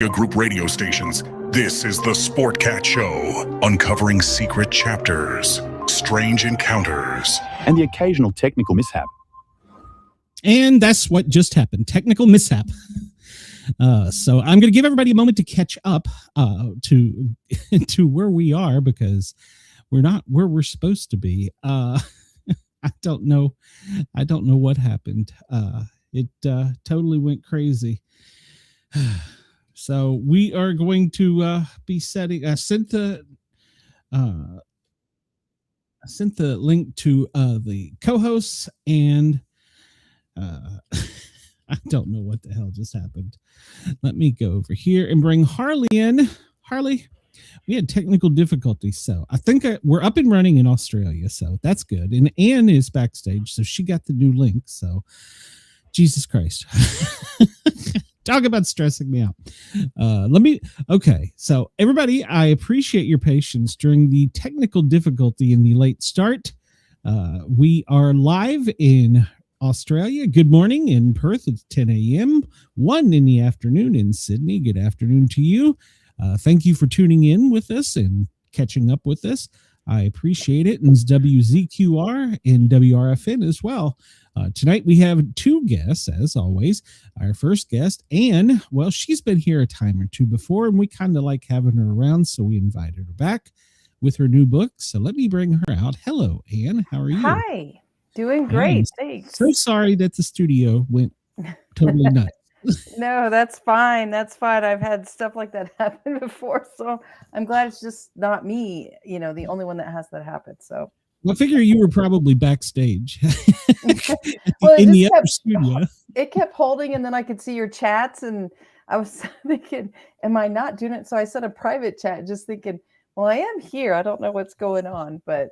Group radio stations. This is the Sportcat Show, uncovering secret chapters, strange encounters, and the occasional technical mishap. And that's what just happened. Technical mishap. So I'm going to give everybody a moment to catch up to where we are, because we're not where we're supposed to be. I don't know what happened. It totally went crazy. So we are going to be setting. I sent the link to the co-hosts, and I don't know what the hell just happened. Let me go over here and bring Harley in. Harley, we had technical difficulties, so I think we're up and running in Australia, so that's good. And Anne is backstage, so she got the new link. So Jesus Christ. Talk about stressing me out. Okay. So everybody, I appreciate your patience during the technical difficulty in the late start. We are live in Australia. Good morning in Perth. It's 10 a.m. 1 in the afternoon in Sydney. Good afternoon to you. Thank you for tuning in with us and catching up with us. I appreciate it. And it's WZQR and WRFN as well. Tonight we have two guests, as always. Our first guest, Anne, well, she's been here a time or two before, and we kind of like having her around, so we invited her back with her new book. So let me bring her out. Hello, Anne. How are you? Hi. Doing great. Thanks. So sorry that the studio went totally nuts. No, that's fine. That's fine. I've had stuff like that happen before, so I'm glad it's just not me, the only one that has that happen. So I figure you were probably backstage well, in the other studio. It kept holding, and then I could see your chats, and I was thinking, am I not doing it? So I sent a private chat just thinking, well, I am here. I don't know what's going on, but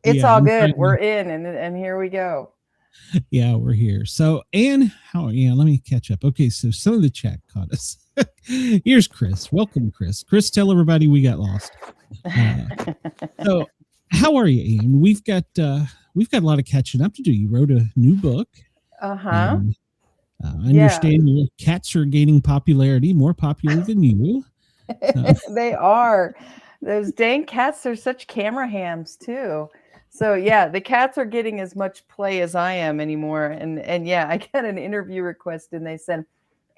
it's all good. We're in, and here we go. Yeah, we're here. So, Anne, how are you? Let me catch up. Okay, so some of the chat caught us. Here's Chris. Welcome, Chris. Chris, tell everybody we got lost. So, how are you, Anne? We've got a lot of catching up to do. You wrote a new book. Uh-huh. I understand your cats are gaining popularity, more popular than you. They are. Those dang cats are such camera hams too. So yeah, the cats are getting as much play as I am anymore. And yeah, I got an interview request and they said,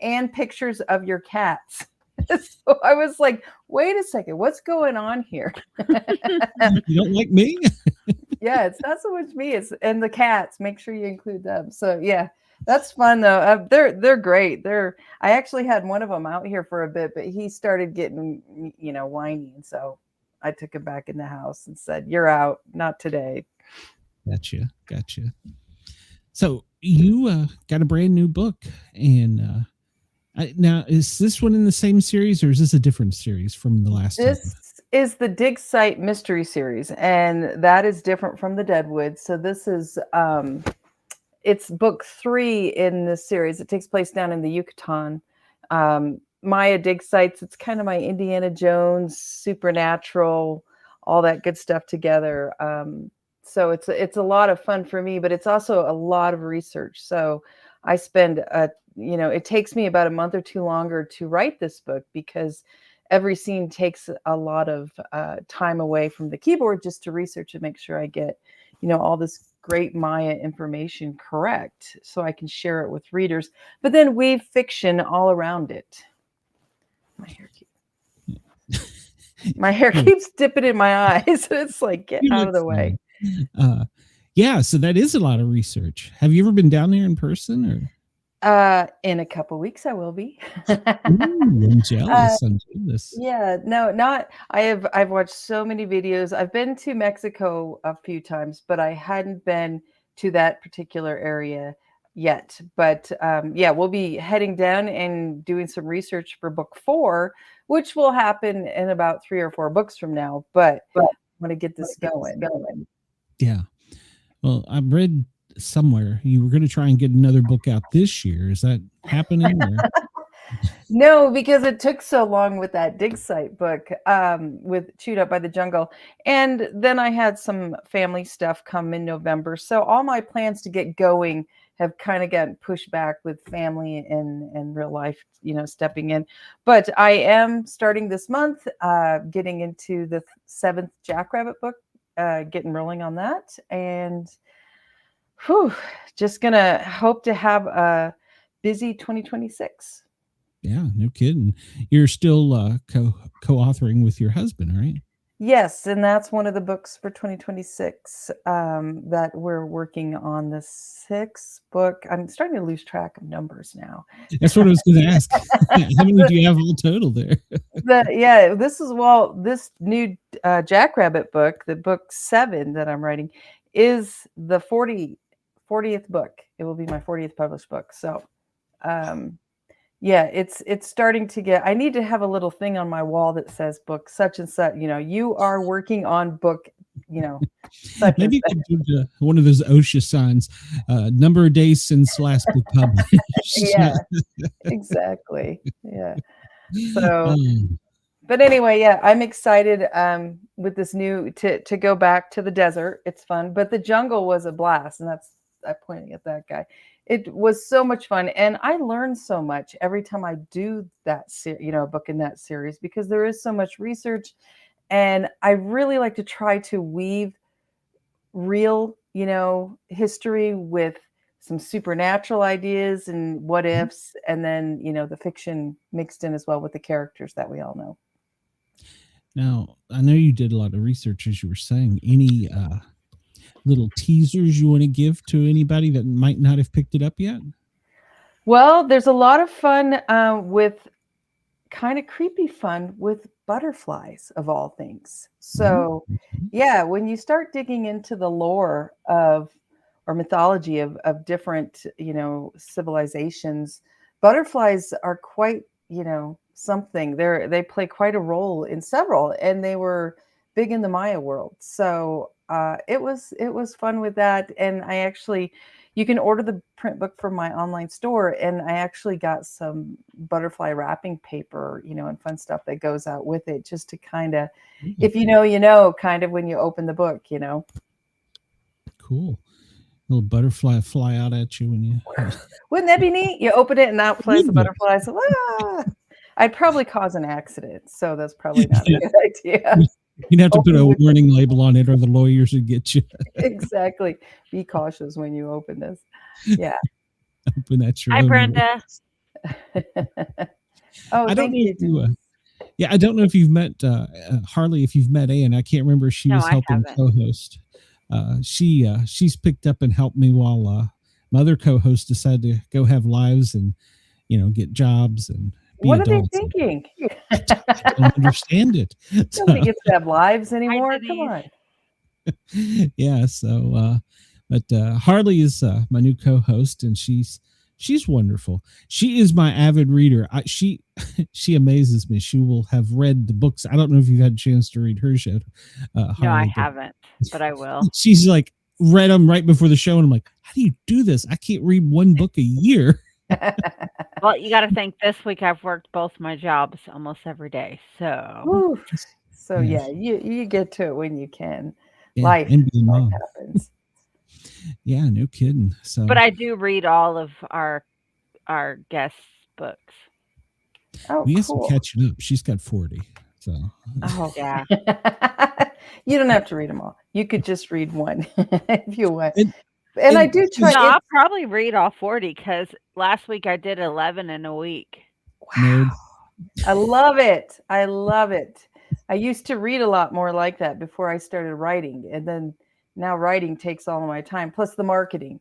and pictures of your cats. So I was like, wait a second, what's going on here? You don't like me? Yeah, it's not so much me, and the cats. Make sure you include them. So yeah, that's fun though. They're great. I actually had one of them out here for a bit, but he started getting whiny, and so I took him back in the house and said, "You're out, not today." Gotcha. So you got a brand new book, and now is this one in the same series, or is this a different series from the last? This is the Dig Site Mystery Series, and that is different from the Deadwood. So this is it's book 3 in this series. It takes place down in the Yucatán. Maya dig sites. It's kind of my Indiana Jones, supernatural, all that good stuff together. So it's a lot of fun for me, but it's also a lot of research. So I spend it takes me about a month or two longer to write this book because every scene takes a lot of time away from the keyboard just to research and make sure I get all this great Maya information correct so I can share it with readers, but then weave fiction all around it. My hair keeps dipping in my eyes. It's like, get out of the way. Yeah, so that is a lot of research. Have you ever been down there in person, or? In a couple weeks, I will be. Ooh, I'm jealous. I'm jealous. Yeah, no, not. I've watched so many videos. I've been to Mexico a few times, but I hadn't been to that particular area yet. But yeah, we'll be heading down and doing some research for book 4, which will happen in about 3 or 4 books from now. But I want to get this going. Yeah. Well, I read somewhere you were going to try and get another book out this year. Is that happening? No, because it took so long with that dig site book with Chewed Up by the Jungle. And then I had some family stuff come in November. So all my plans to get going have kind of gotten pushed back with family and real life, stepping in. But I am starting this month, getting into the 7th Jackrabbit book, getting rolling on that. And just going to hope to have a busy 2026. Yeah, no kidding. You're still co-authoring with your husband, right? Yes, and that's one of the books for 2026 that we're working on, the 6th book. I'm starting to lose track of numbers now. That's what I was going to ask. How many do you have all total there? This new Jackrabbit book, the book 7 that I'm writing, is the 40th book. It will be my 40th published book. So, yeah, it's starting to get, I need to have a little thing on my wall that says book such and such, you are working on book, such Maybe you and could do one of those OSHA signs, number of days since last book published. Yeah, exactly. Yeah. So, but anyway, yeah, I'm excited with this new, to go back to the desert. It's fun, but the jungle was a blast. And I'm pointing at that guy. It was so much fun. And I learned so much every time I do that, book in that series, because there is so much research. And I really like to try to weave real, history with some supernatural ideas and what ifs. And then, the fiction mixed in as well with the characters that we all know. Now, I know you did a lot of research, as you were saying. Any little teasers you want to give to anybody that might not have picked it up yet? Well, there's a lot of fun with kind of creepy fun with butterflies, of all things. So, yeah, when you start digging into the lore or mythology of different, civilizations, butterflies are quite, something. They play quite a role in several, and they were big in the Maya world. So it was fun with that. And you can order the print book from my online store, and I actually got some butterfly wrapping paper, and fun stuff that goes out with it, just to kind of, if kind of when you open the book, Cool. Little butterfly fly out at you when you. Wouldn't that be neat? You open it and out flies the butterfly. So, I'd probably cause an accident, so that's probably not a good idea. You'd have to put a warning label on it, or the lawyers would get you. Exactly. Be cautious when you open this. Yeah. Open at your Hi, own Brenda. I don't need to. I don't know if you've met Harley. If you've met Ann, I can't remember. If she was helping co-host. She's picked up and helped me while my other co-host decided to go have lives and get jobs and. What are they thinking? I don't understand it. Nobody gets to have lives anymore. Come on. Yeah. So, but Harley is my new co-host, and she's wonderful. She is my avid reader. She amazes me. She will have read the books. I don't know if you've had a chance to read hers yet. No, I haven't, but I will. She's like read them right before the show, and I'm like, how do you do this? I can't read one book a year. Well, you got to think this week I've worked both my jobs almost every day. So, yeah, you get to it when you can. Yeah, life happens. Yeah, no kidding. So, but I do read all of our guest books. Oh, we have cool. some catching up. She's got 40. So, oh yeah. You don't have to read them all. You could just read one if you want. And I do try. No, I'll probably read all 40 because last week I did 11 in a week. Wow. I love it. I love it. I used to read a lot more like that before I started writing. And then now writing takes all of my time, plus the marketing.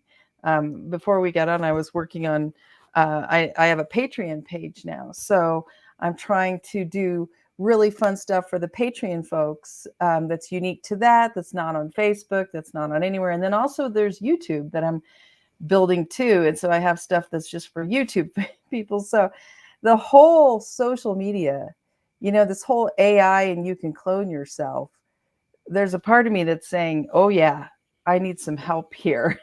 Before we got on, I was working on, I have a Patreon page now. So I'm trying to do really fun stuff for the Patreon folks that's unique to that's not on Facebook, that's not on anywhere. And then also there's YouTube that I'm building too. And so I have stuff that's just for YouTube people. So the whole social media, this whole AI and you can clone yourself, there's a part of me that's saying, oh yeah, I need some help here.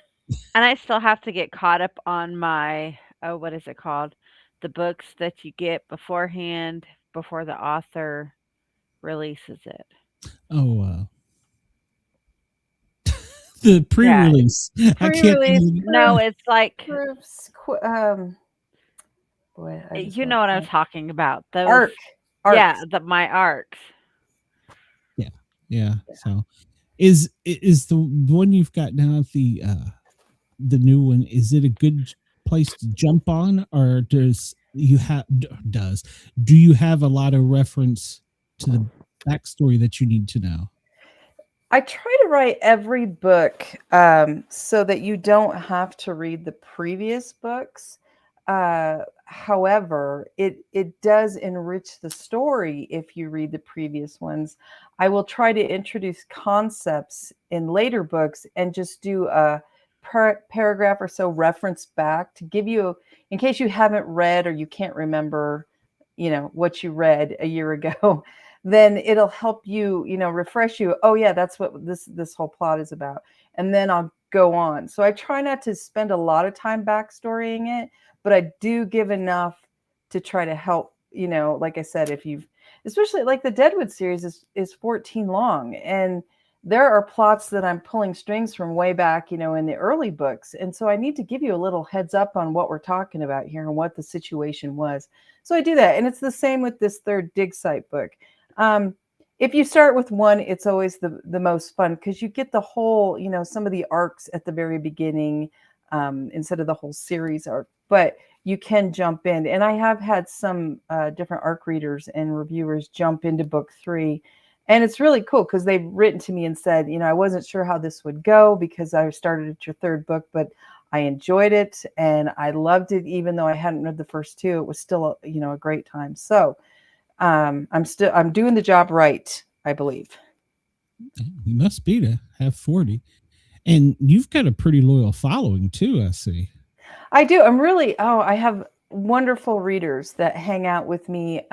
And I still have to get caught up on my, what is it called? The books that you get beforehand, before the author releases it. Oh, the pre-release. I can't. Pre-release. No, it's like Proofs, boy, I just you went know what I'm blank. talking about. Those, Arc. yeah, Arcs. my arcs. Yeah. So, is the one you've got now the new one? Is it a good place to jump on, or do you have a lot of reference to the backstory that you need to know? I try to write every book so that you don't have to read the previous books. However, it does enrich the story if you read the previous ones. I will try to introduce concepts in later books and just do a paragraph or so reference back to give you, in case you haven't read or you can't remember, what you read a year ago. Then it'll help you, refresh you. Oh yeah, that's what this whole plot is about. And then I'll go on. So I try not to spend a lot of time backstorying it, but I do give enough to try to help, like I said, if you've, especially like the Deadwood series is 14 long, and there are plots that I'm pulling strings from way back, in the early books. And so I need to give you a little heads up on what we're talking about here and what the situation was. So I do that. And it's the same with this third dig site book. If you start with one, it's always the most fun because you get the whole, some of the arcs at the very beginning instead of the whole series arc. But you can jump in. And I have had some different arc readers and reviewers jump into book 3. And it's really cool because they've written to me and said, I wasn't sure how this would go because I started at your third book, but I enjoyed it and I loved it. Even though I hadn't read the first 2, it was still, a great time. So I'm doing the job right, I believe. You must be to have 40. And you've got a pretty loyal following too, I see. I do. I have wonderful readers that hang out with me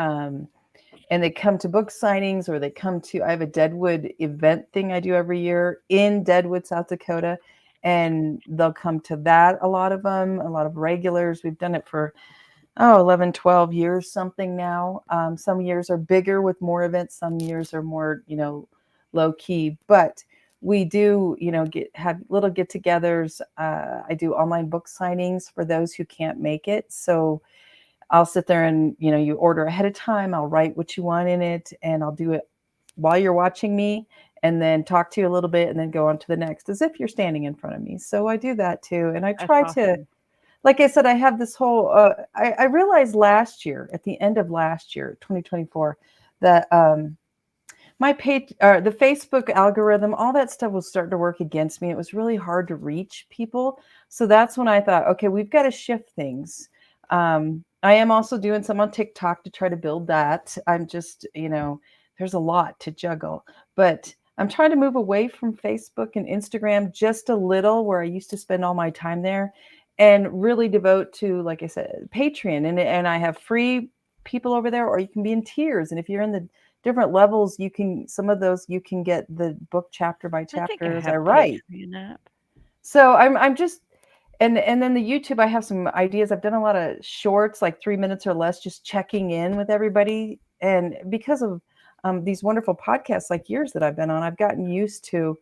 and they come to book signings or I have a Deadwood event thing I do every year in Deadwood, South Dakota. And they'll come to that. A lot of them, a lot of regulars. We've done it for 11, 12 years, something now. Some years are bigger with more events. Some years are more, low key, but we do, have little get-togethers. I do online book signings for those who can't make it. So I'll sit there and, you order ahead of time. I'll write what you want in it and I'll do it while you're watching me and then talk to you a little bit and then go on to the next as if you're standing in front of me. So I do that too. And I try to, like I said, I have this whole, I realized last year, at the end of last year, 2024, that my page, the Facebook algorithm, all that stuff was starting to work against me. It was really hard to reach people. So that's when I thought, okay, we've got to shift things. I am also doing some on TikTok to try to build that. I'm just, there's a lot to juggle, but I'm trying to move away from Facebook and Instagram just a little, where I used to spend all my time there, and really devote to, like I said, Patreon. And I have free people over there, or you can be in tiers. And if you're in the different levels, some of those you can get the book chapter by chapter as I write. So I'm just, and then the YouTube, I have some ideas. I've done a lot of shorts, like 3 minutes or less, just checking in with everybody. And because of these wonderful podcasts like yours that I've been on, I've gotten used to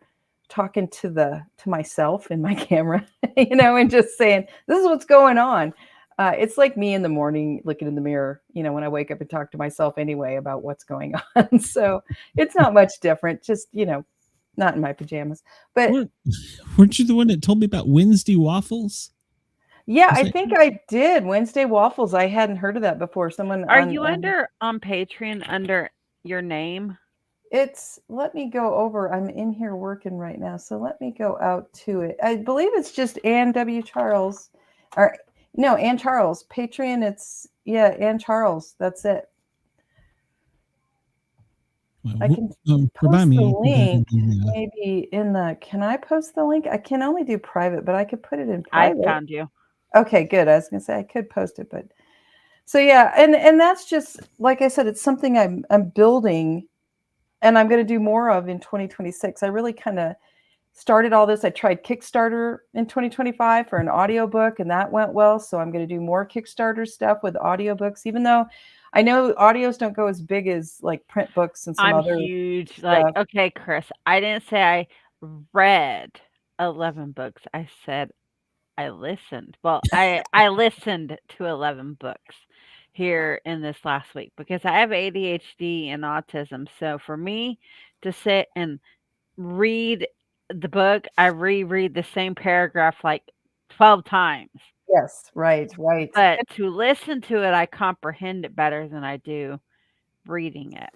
talking to myself in my camera, and just saying, this is what's going on. It's like me in the morning looking in the mirror, when I wake up and talk to myself anyway about what's going on. So it's not much different, just, not in my pajamas. But weren't you the one that told me about Wednesday waffles? Yeah, I think I did. Wednesday waffles. I hadn't heard of that before. Are you under on Patreon under your name? Let me go over. I'm in here working right now. So let me go out to it. I believe it's just Ann W. Charles. Or no, Ann Charles. Patreon, Ann Charles. That's it. Well, I can post the link maybe can I post the link? I can only do private, but I could put it in private. I found you. Okay, good. I was going to say I could post it, but so yeah. And that's just, like I said, it's something I'm building and I'm going to do more of in 2026. I really kind of started all this. I tried Kickstarter in 2025 for an audiobook and that went well. So I'm going to do more Kickstarter stuff with audiobooks, even though I know audios don't go as big as like print books and some other huge. stuff. Like, okay, Chris, I didn't say I read 11 books. I said I listened. Well, I listened to 11 books here in this last week because I have ADHD and autism. So for me to sit and read the book, I reread the same paragraph like 12 times. Yes, right, right. But to listen to it, I comprehend it better than I do reading it.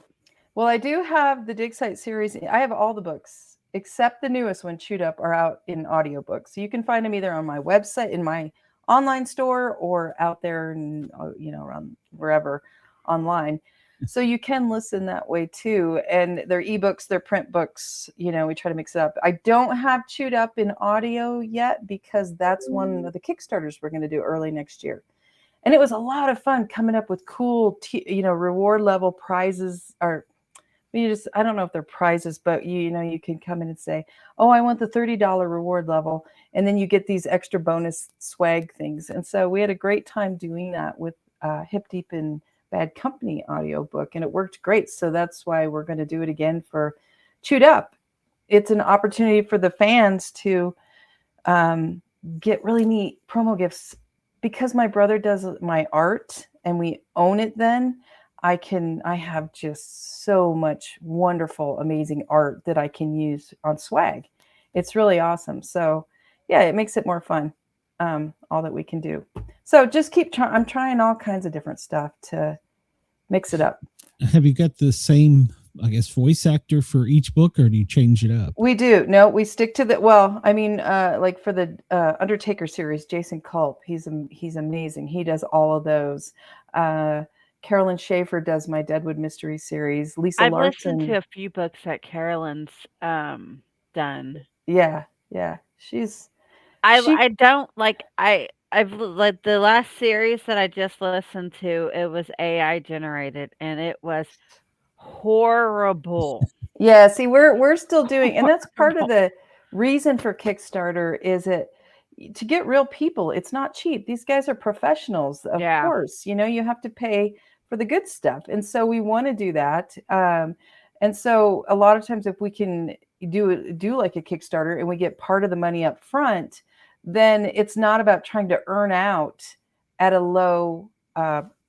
Well, I do have the Dig Site series. I have all the books except the newest one, Chewed Up, are out in audiobooks. So you can find them either on my website, in my online store, or out there and around wherever online. So you can listen that way too. And they're ebooks, they're print books. We try to mix it up. I don't have Chewed Up in audio yet because that's one of the Kickstarters we're going to do early next year. And it was a lot of fun coming up with cool, reward level prizes, or I don't know if they're prizes, but you can come in and say, oh, I want the $30 reward level. And then you get these extra bonus swag things. And so we had a great time doing that with Hip Deep in Bad Company audiobook, and it worked great. So that's why we're going to do it again for Chewed Up. It's an opportunity for the fans to get really neat promo gifts. Because my brother does my art and we own it, then I have just so much wonderful, amazing art that I can use on swag. It's really awesome. So yeah, it makes it more fun, all that we can do. So just keep trying. I'm trying all kinds of different stuff to mix it up. Have you got the same, I guess, voice actor for each book, or do you change it up? We do. No, we stick to like for the Undertaker series, Jason Culp, he's amazing. He does all of those. Carolyn Schaefer does my Deadwood Mystery series. Lisa I've Larson. listened to a few books that Carolyn's done. Yeah. I don't like I've like the last series that I just listened to, it was AI generated and it was horrible. Yeah, see, we're still doing, and that's part of the reason for Kickstarter is to get real people. It's not cheap. These guys are professionals, of course. You have to pay for the good stuff, and so we want to do that. And so a lot of times, if we can do like a Kickstarter and we get part of the money up front, then it's not about trying to earn out at a low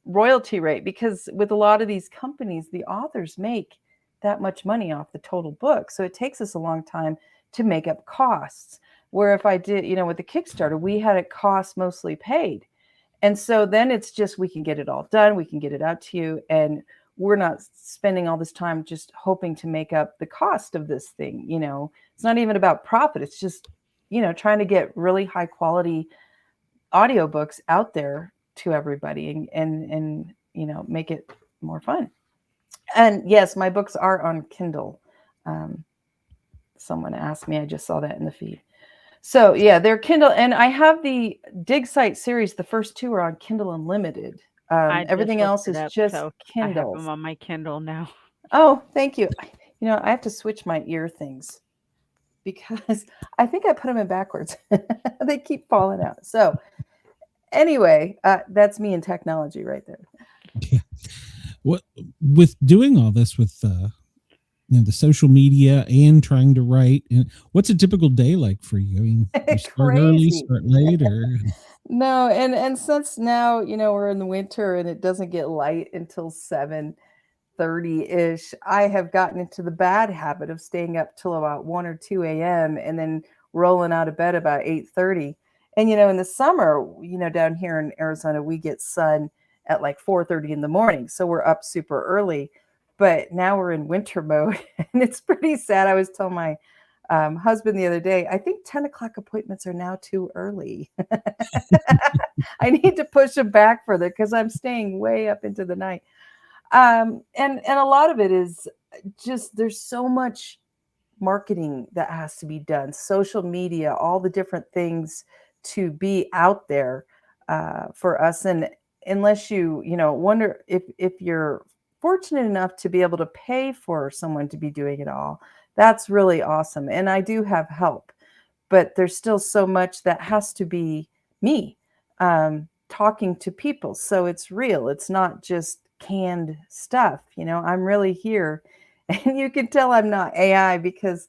royalty rate, because with a lot of these companies, the authors make that much money off the total book. So it takes us a long time to make up costs. Where if I did, with the Kickstarter, we had it cost mostly paid. And so then it's just, we can get it all done. We can get it out to you. And we're not spending all this time just hoping to make up the cost of this thing. It's not even about profit. It's just, trying to get really high quality audiobooks out there to everybody and make it more fun. And yes, my books are on Kindle. Someone asked me, I just saw that in the feed. So yeah, they're Kindle, and I have the Dig Site series. The first two are on Kindle Unlimited. Everything else is just Kindle. I have them on my Kindle now. Oh, thank you. I have to switch my ear things because I think I put them in backwards. They keep falling out. So anyway, that's me in technology right there. Yeah. What with doing all this with the social media and trying to write, what's a typical day like for you? I mean, you start early, start late, or no? And since now we're in the winter and it doesn't get light until 7:30-ish, I have gotten into the bad habit of staying up till about 1 or 2 a.m. and then rolling out of bed about 8:30. And in the summer, down here in Arizona, we get sun at like 4:30 in the morning. So we're up super early, but now we're in winter mode and it's pretty sad. I was telling my husband the other day, I think 10 o'clock appointments are now too early. I need to push them back further because I'm staying way up into the night. And a lot of it is just, there's so much marketing that has to be done, social media, all the different things to be out there for us. And unless you wonder if you're fortunate enough to be able to pay for someone to be doing it all, that's really awesome. And I do have help, but there's still so much that has to be me talking to people. So it's real. It's not just canned stuff. I'm really here. And you can tell I'm not AI because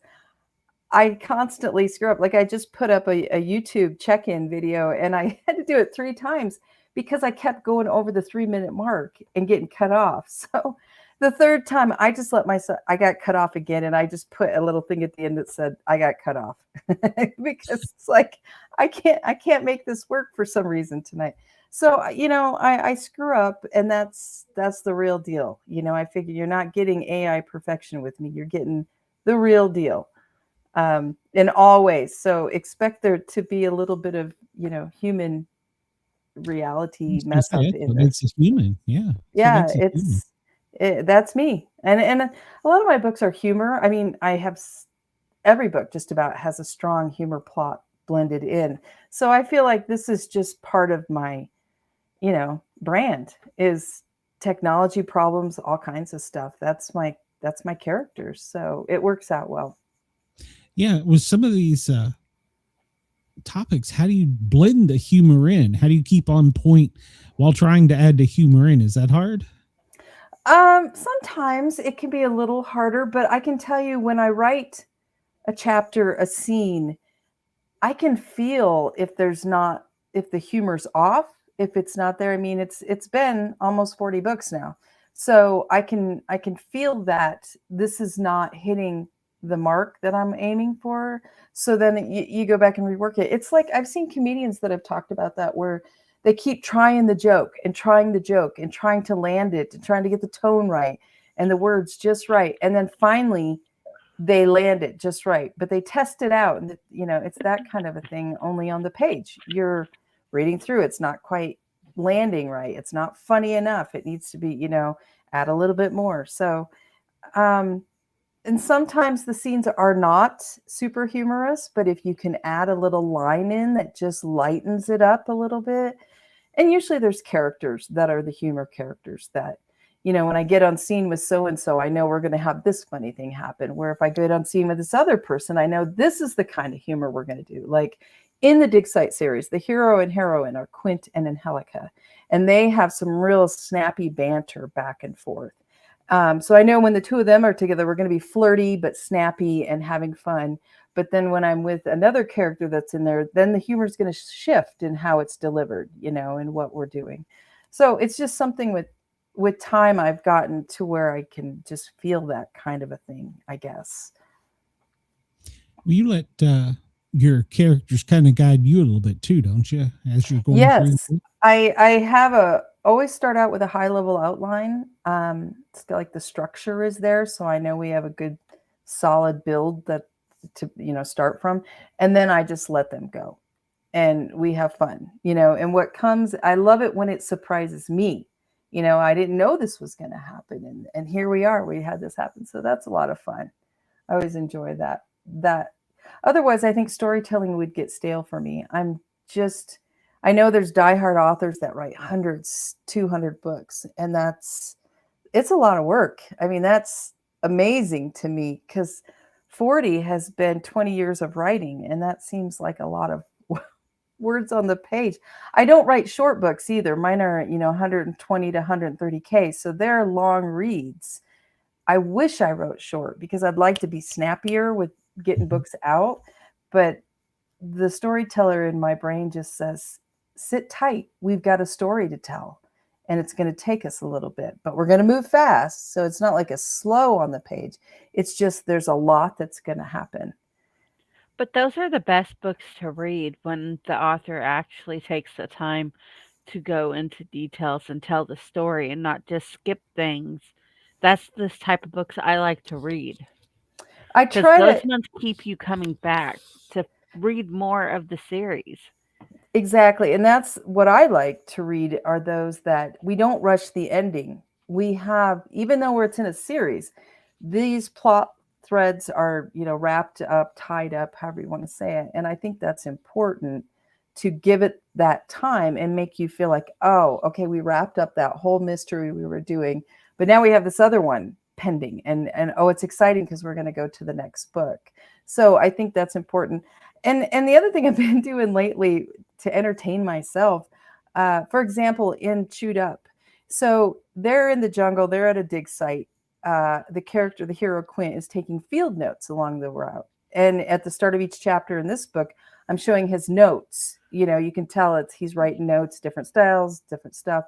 I constantly screw up. Like I just put up a YouTube check-in video and I had to do it 3 times because I kept going over the 3-minute mark and getting cut off. So the third time I just let myself, I got cut off again. And I just put a little thing at the end that said, I got cut off because it's like, I can't make this work for some reason tonight. So, I screw up and that's the real deal. I figure you're not getting AI perfection with me. You're getting the real deal in all ways. So expect there to be a little bit of, human reality mess up in What this. makes us human. Yeah. Yeah, that's me. And a lot of my books are humor. I mean, every book just about has a strong humor plot blended in. So I feel like this is just part of my, brand is technology problems, all kinds of stuff. That's my characters. So it works out well. Yeah. With some of these topics, how do you blend the humor in? How do you keep on point while trying to add the humor in? Is that hard? Sometimes it can be a little harder, but I can tell you when I write a chapter, a scene, I can feel if the humor's off, if it's not there. I mean, it's been almost 40 books now. So I can feel that this is not hitting the mark that I'm aiming for. So then you go back and rework it. It's like I've seen comedians that have talked about that where they keep trying the joke and trying to land it and trying to get the tone right and the words just right. And then finally they land it just right, but they test it out. And, it's that kind of a thing only on the page. You're reading through, it's not quite landing right. It's not funny enough. It needs to be, add a little bit more. So, and sometimes the scenes are not super humorous, but if you can add a little line in that just lightens it up a little bit. And usually there's characters that are the humor characters that, when I get on scene with so-and-so, I know we're going to have this funny thing happen. Where if I get on scene with this other person, I know this is the kind of humor we're going to do. Like in the Dig Site series, the hero and heroine are Quint and Angélica, and they have some real snappy banter back and forth. So I know when the two of them are together, we're going to be flirty, but snappy and having fun. But then when I'm with another character that's in there, then the humor is going to shift in how it's delivered, and what we're doing. So it's just something with time I've gotten to where I can just feel that kind of a thing, I guess. You let your characters kind of guide you a little bit too, don't you? As you're going through. I have always start out with a high level outline. It's like the structure is there. So I know we have a good solid build that to, start from. And then I just let them go and we have fun, and what comes, I love it when it surprises me. I didn't know this was going to happen. And here we are, we had this happen. So that's a lot of fun. I always enjoy that. Otherwise, I think storytelling would get stale for me. I know there's diehard authors that write hundreds, 200 books, and it's a lot of work. I mean, that's amazing to me because 40 has been 20 years of writing, and that seems like a lot of words on the page. I don't write short books either. Mine are, 120 to 130K. So they're long reads. I wish I wrote short because I'd like to be snappier with getting books out. But the storyteller in my brain just says, sit tight. We've got a story to tell and it's going to take us a little bit, but we're going to move fast. So it's not like a slow on the page. It's just, there's a lot that's going to happen. But those are the best books to read when the author actually takes the time to go into details and tell the story and not just skip things. That's this type of books I like to read. I try those ones keep you coming back to read more of the series. Exactly. And that's what I like to read are those that we don't rush the ending. We have, even though it's in a series, these plot threads are, wrapped up, tied up, however you want to say it. And I think that's important to give it that time and make you feel like, oh, okay, we wrapped up that whole mystery we were doing, but now we have this other one pending and oh, it's exciting because we're going to go to the next book. So I think that's important. And the other thing I've been doing lately to entertain myself, for example, in Chewed Up. So they're in the jungle, they're at a dig site. The hero Quint, is taking field notes along the route. And at the start of each chapter in this book, I'm showing his notes. You can tell he's writing notes, different styles, different stuff.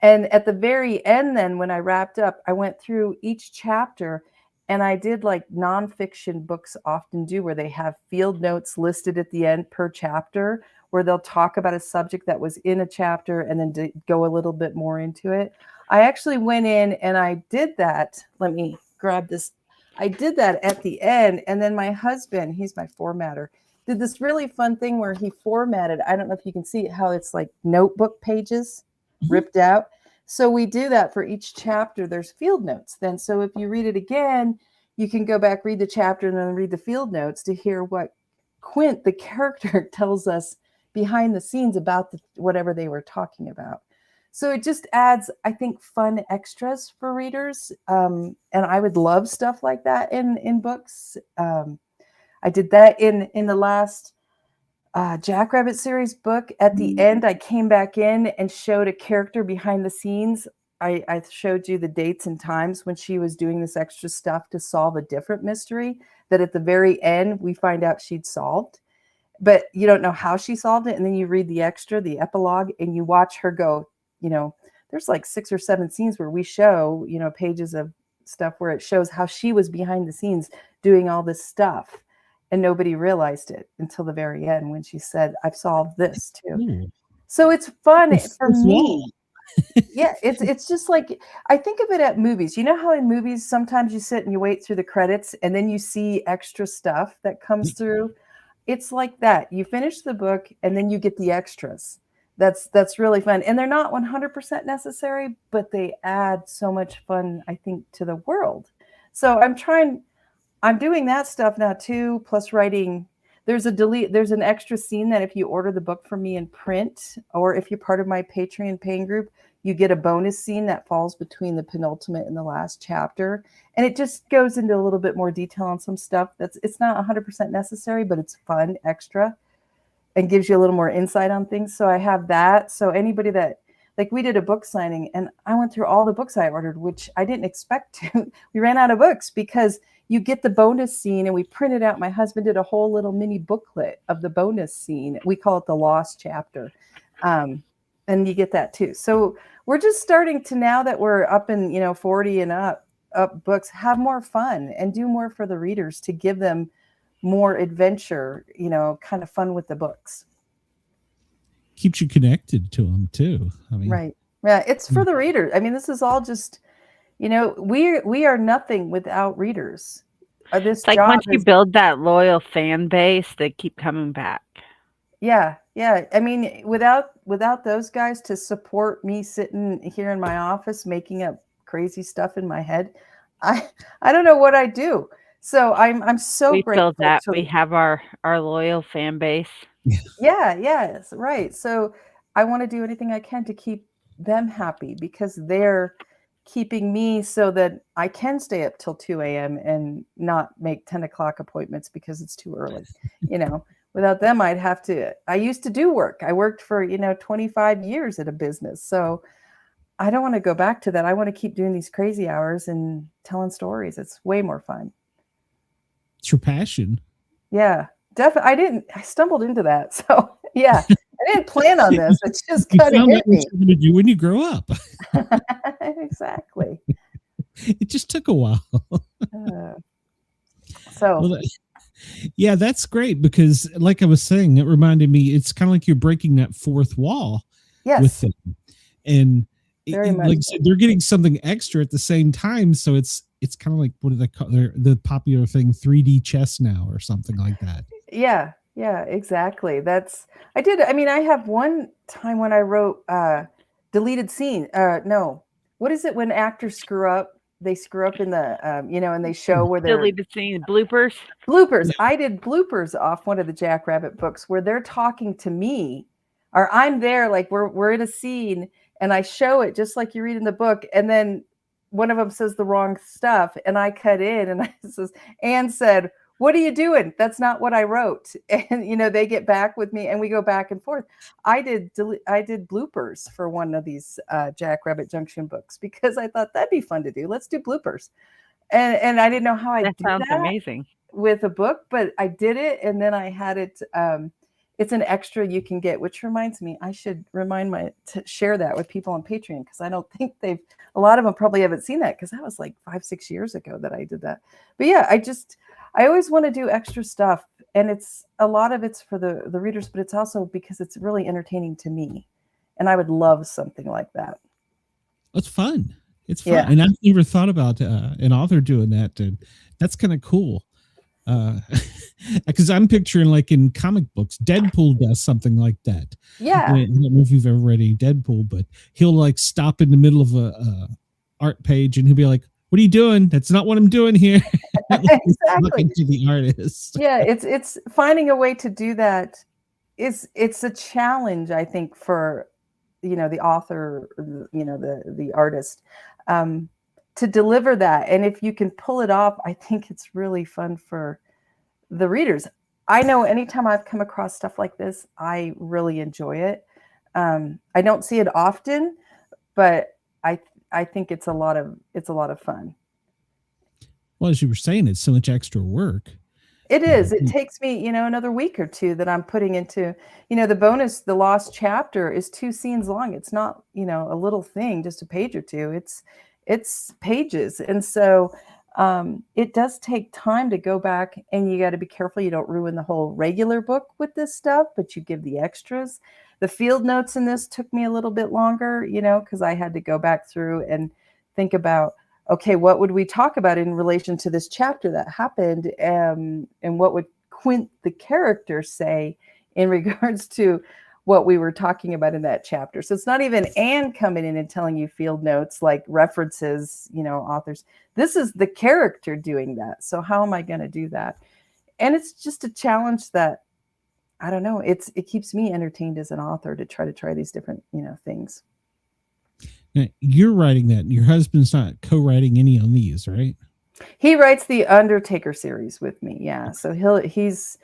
And at the very end, then when I wrapped up, I went through each chapter and I did like nonfiction books often do, where they have field notes listed at the end per chapter, where they'll talk about a subject that was in a chapter and then go a little bit more into it. I actually went in and I did that. Let me grab this. I did that at the end. And then my husband, he's my formatter, did this really fun thing where he formatted, I don't know if you can see how it's like notebook pages ripped out. So we do that for each chapter. There's field notes then. So if you read it again, you can go back, read the chapter, and then read the field notes to hear what Quint, the character, tells us behind the scenes about whatever they were talking about. So it just adds, I think, fun extras for readers. And I would love stuff like that in books. I did that in the last Jackrabbit series book. At the end, I came back in and showed a character behind the scenes. I showed you the dates and times when she was doing this extra stuff to solve a different mystery that at the very end, we find out she'd solved. But you don't know how she solved it. And then you read the extra, the epilogue, and you watch her go, there's like 6 or 7 scenes where we show, pages of stuff where it shows how she was behind the scenes doing all this stuff. And nobody realized it until the very end when she said, I've solved this too. Ooh. So it's fun for me. Yeah, it's just like, I think of it at movies. You know how in movies, sometimes you sit and you wait through the credits and then you see extra stuff that comes through. It's like that. You finish the book and then you get the extras. That's really fun. And they're not 100% necessary, but they add so much fun, I think, to the world. So I'm doing that stuff now too, plus writing. There's an extra scene that if you order the book from me in print, or if you're part of my Patreon paying group, you get a bonus scene that falls between the penultimate and the last chapter. And it just goes into a little bit more detail on some stuff it's not 100% necessary, but it's fun extra and gives you a little more insight on things. So I have that. So anybody that, like, we did a book signing and I went through all the books I ordered, which I didn't expect to. We ran out of books because you get the bonus scene and we printed out. My husband did a whole little mini booklet of the bonus scene. We call it the lost chapter. And you get that too. So we're just starting to, now that we're up in, 40 and up books, have more fun and do more for the readers to give them more adventure, kind of fun with the books. Keeps you connected to them too. I mean, right. Yeah. It's for the reader. I mean, this is all just, we are nothing without readers. It's like once you build that loyal fan base, they keep coming back. Yeah. Yeah. I mean, without those guys to support me sitting here in my office, making up crazy stuff in my head, I don't know what I'd do. So I'm so grateful that we have our loyal fan base. Yeah. Yes. Right. So I want to do anything I can to keep them happy because they're keeping me so that I can stay up till 2 a.m. and not make 10 o'clock appointments because it's too early. Without them, I used to do work. I worked for, 25 years at a business. So I don't want to go back to that. I want to keep doing these crazy hours and telling stories. It's way more fun. It's your passion. Yeah, definitely. I stumbled into that. So yeah, I didn't plan on this. It's just kind of hit me. What you're going to do when you grow up. Exactly. It just took a while. Yeah, that's great because, like I was saying, it reminded me. It's kind of like you're breaking that fourth wall with them, and like so they're getting something extra at the same time. So it's kind of like, what do they call the popular thing, 3D chess now or something like that. Yeah, exactly. I have one time when I wrote deleted scene. No, what is it when actors screw up? They screw up in the, and they show where they're deleted scene, bloopers. Bloopers. I did bloopers off one of the Jackrabbit books where they're talking to me, or I'm there, like we're in a scene, and I show it just like you read in the book, and then one of them says the wrong stuff, and I cut in, and I says, Anne said, "What are you doing? That's not what I wrote." And they get back with me, and we go back and forth. I did bloopers for one of these Jackrabbit Junction books because I thought that'd be fun to do. Let's do bloopers, and I didn't know how I'd do that. That sounds amazing. with a book, but I did it, and then I had it. It's an extra you can get, which reminds me, I should to share that with people on Patreon, because I don't think a lot of them probably haven't seen that, because that was like 5-6 years ago that I did that. But yeah, I always want to do extra stuff, and a lot of it's for the readers, but it's also because it's really entertaining to me, and I would love something like that. It's fun. It's fun. Yeah. And I've never thought about an author doing that. And that's kind of cool. Because I'm picturing, like in comic books, Deadpool does something like that. Yeah. I don't know if you've ever read any Deadpool, but he'll like stop in the middle of a art page and he'll be like, "What are you doing? That's not what I'm doing here." Exactly. To the artist. Yeah, it's finding a way to do that. It's a challenge, I think, for the author, the artist, to deliver that. And if you can pull it off, I think it's really fun for the readers. I know anytime I've come across stuff like this, I really enjoy it. I don't see it often, but I think it's a lot of fun. Well, as you were saying, it's so much extra work. It is. It takes me, another week or two that I'm putting into, the lost chapter is 2 scenes long. It's not, a little thing, just a page or two. It's pages. And so it does take time to go back, and you got to be careful you don't ruin the whole regular book with this stuff, but you give the extras. The field notes in this took me a little bit longer, because I had to go back through and think about, okay, what would we talk about in relation to this chapter that happened? And what would Quint, the character, say in regards to what we were talking about in that chapter? So it's not even Anne coming in and telling you field notes, like references, authors. This is the character doing that. So how am I going to do that? And it's just a challenge that, I don't know, it keeps me entertained as an author to try these different, things. Now, you're writing that. Your husband's not co-writing any on these, right? He writes the Undertaker series with me. Yeah. So he's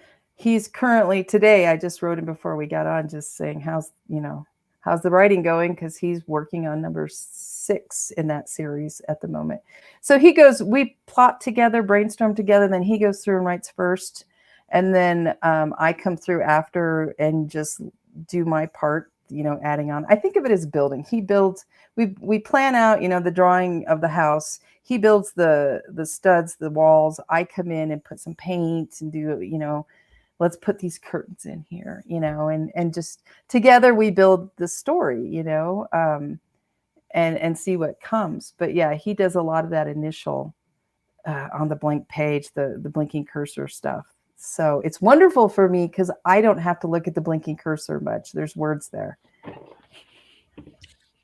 currently, today, I just wrote him before we got on, just saying, how's the writing going? Cause he's working on number 6 in that series at the moment. So we plot together, brainstorm together. Then he goes through and writes first. And then I come through after and just do my part, adding on. I think of it as building. He builds, we plan out, the drawing of the house. He builds the studs, the walls. I come in and put some paint and do, let's put these curtains in here, and just together we build the story, and see what comes. But yeah, he does a lot of that initial on the blank page, the blinking cursor stuff. So it's wonderful for me because I don't have to look at the blinking cursor much. There's words there.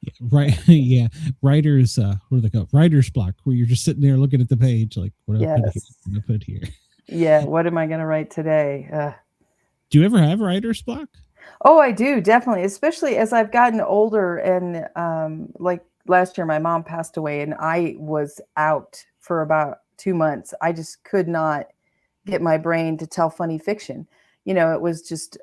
Yeah, right. Yeah. Writer's, what do they call it? Writer's block, where you're just sitting there looking at the page, like, what do I put here? Yeah. What am I going to write today? Do you ever have writer's block? Oh, I do. Definitely. Especially as I've gotten older, and like last year, my mom passed away and I was out for about 2 months. I just could not get my brain to tell funny fiction. It was just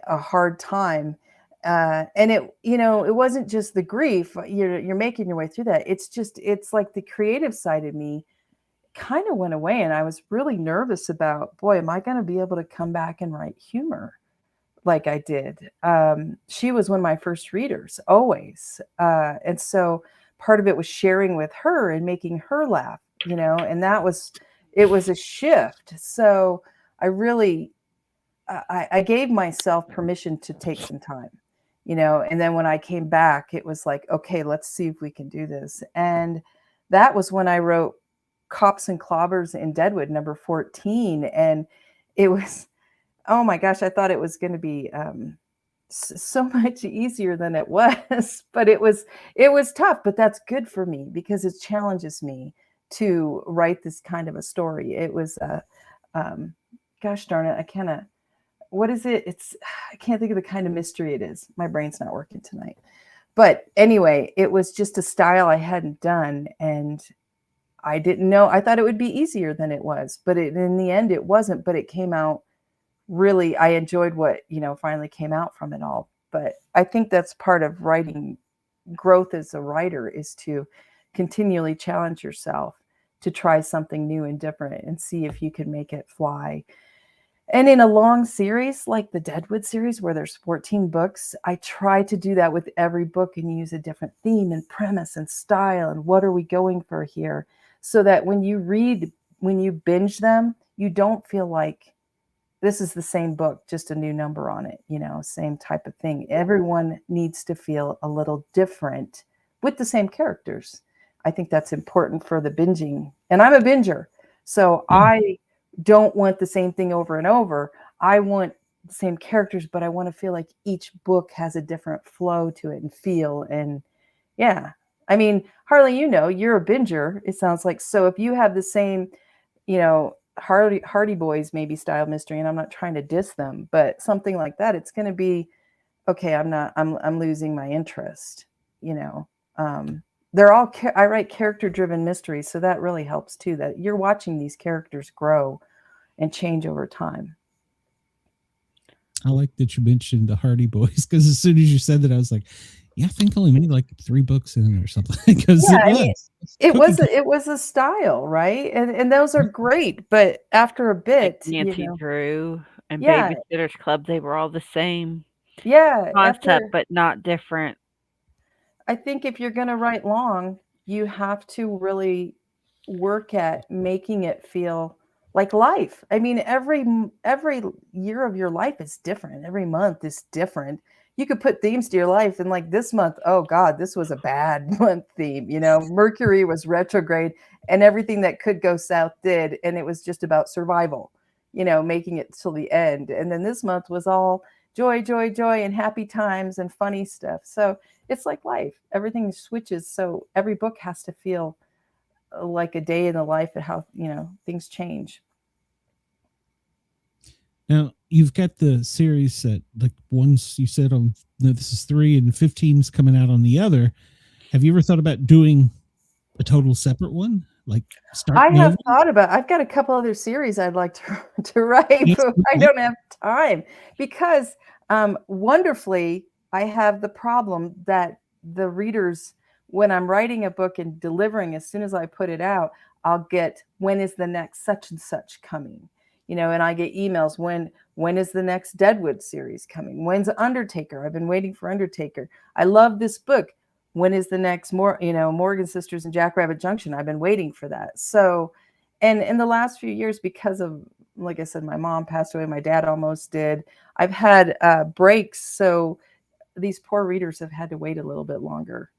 a hard time. And it wasn't just the grief. You're making your way through that. It's like the creative side of me kind of went away. And I was really nervous about, boy, am I going to be able to come back and write humor like I did? She was one of my first readers, always. And so part of it was sharing with her and making her laugh, and it was a shift. So I really, I gave myself permission to take some time, and then when I came back, it was like, okay, let's see if we can do this. And that was when I wrote Cops and Clobbers in Deadwood, number 14. And it was, oh my gosh, I thought it was going to be so much easier than it was, but it was tough, but that's good for me because it challenges me to write this kind of a story. It was, gosh darn it. What is it? I can't think of the kind of mystery it is. My brain's not working tonight, but anyway, it was just a style I hadn't done. And I didn't know, I thought it would be easier than it was, but in the end it wasn't, but it came out really, I enjoyed what, finally came out from it all. But I think that's part of writing growth as a writer, is to continually challenge yourself to try something new and different and see if you can make it fly. And in a long series like the Deadwood series, where there's 14 books, I try to do that with every book and use a different theme and premise and style and what are we going for here, so that when you binge them, you don't feel like this is the same book, just a new number on it, same type of thing. Everyone needs to feel a little different with the same characters. I think that's important for the binging. And I'm a binger, so I don't want the same thing over and over. I want the same characters, but I want to feel like each book has a different flow to it and feel. And yeah, I mean, Harley, you're a binger, it sounds like. So if you have the same, Hardy Boys maybe style mystery, and I'm not trying to diss them, but something like that, it's going to be, okay, I'm losing my interest, they're all, I write character driven mysteries. So that really helps too, that you're watching these characters grow and change over time. I like that you mentioned the Hardy Boys, because as soon as you said that, I was like, yeah, I think I only made like 3 books in or something. Because it was a style, right? And those are great, but after a bit, like Nancy Drew and Yeah. Babysitter's Club, they were all the same yeah, concept, but not different. I think if you're going to write long, you have to really work at making it feel like life. I mean, every year of your life is different. Every month is different. You could put themes to your life, and like this month, oh God, this was a bad month theme. Mercury was retrograde, and everything that could go south did, and it was just about survival. Making it till the end. And then this month was all joy, joy, joy, and happy times and funny stuff. So it's like life. Everything switches. So every book has to feel like a day in the life of how, things change. Now, you've got the series that, like, ones you said on, this is 3 and 15's coming out on the other. Have you ever thought about doing a total separate one? Like, I have thought about, I've got a couple other series I'd like to write, but I don't have time because wonderfully, I have the problem that the readers, when I'm writing a book and delivering, as soon as I put it out, I'll get, when is the next such and such coming? And I get emails, when is the next Deadwood series coming? When's Undertaker? I've been waiting for Undertaker. I love this book. When is the next Morgan Sisters and Jackrabbit Junction? I've been waiting for that. So, and in the last few years, because of, like I said, my mom passed away, my dad almost did, I've had breaks. So these poor readers have had to wait a little bit longer.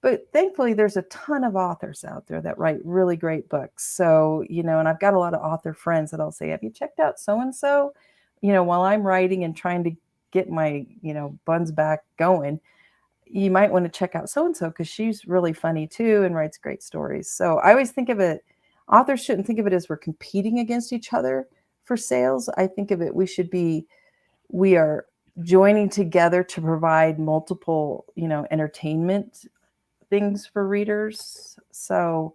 But thankfully, there's a ton of authors out there that write really great books. So, and I've got a lot of author friends that I'll say, have you checked out so-and-so? While I'm writing and trying to get my, buns back going, you might want to check out so-and-so because she's really funny too and writes great stories. So I always think of it, authors shouldn't think of it as we're competing against each other for sales. I think of it, we are joining together to provide multiple, entertainment things for readers. So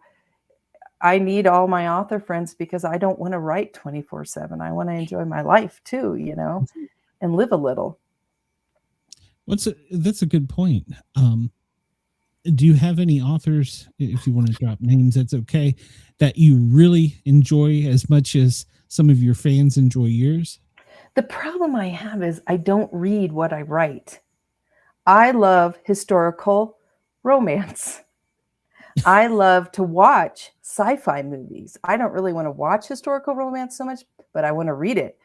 I need all my author friends because I don't want to write 24/7. I want to enjoy my life too, and live a little. That's a good point. Do you have any authors, if you want to drop names, that's okay, that you really enjoy as much as some of your fans enjoy yours? The problem I have is I don't read what I write. I love historical romance. I love to watch sci-fi movies. I don't really want to watch historical romance so much, but I want to read it.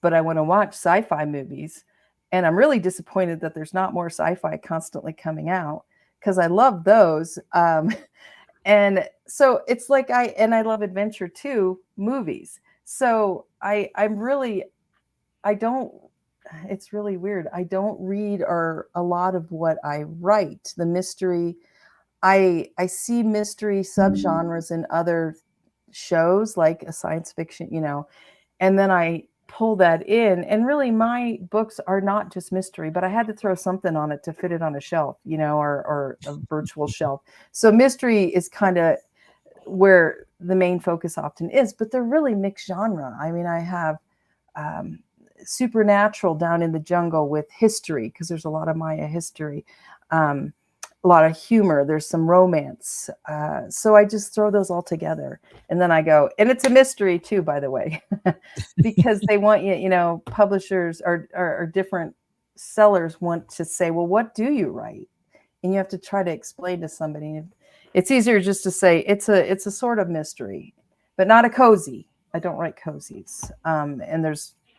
But I want to watch sci-fi movies. And I'm really disappointed that there's not more sci-fi constantly coming out because I love those. And so it's like I love adventure too, movies. So it's really weird. I don't read a lot of what I write. The mystery, I see mystery subgenres in other shows like a science fiction, and then I pull that in. And really my books are not just mystery, but I had to throw something on it to fit it on a shelf, or a virtual shelf. So mystery is kind of where the main focus often is, but they're really mixed genre. I mean, I have supernatural down in the jungle with history, because there's a lot of Maya history. a lot of humor. There's some romance. So I just throw those all together. And then I go, and it's a mystery too, by the way, because they want you, publishers or different sellers want to say, well, what do you write? And you have to try to explain to somebody. It's easier just to say it's a sort of mystery, but not a cozy. I don't write cozies. And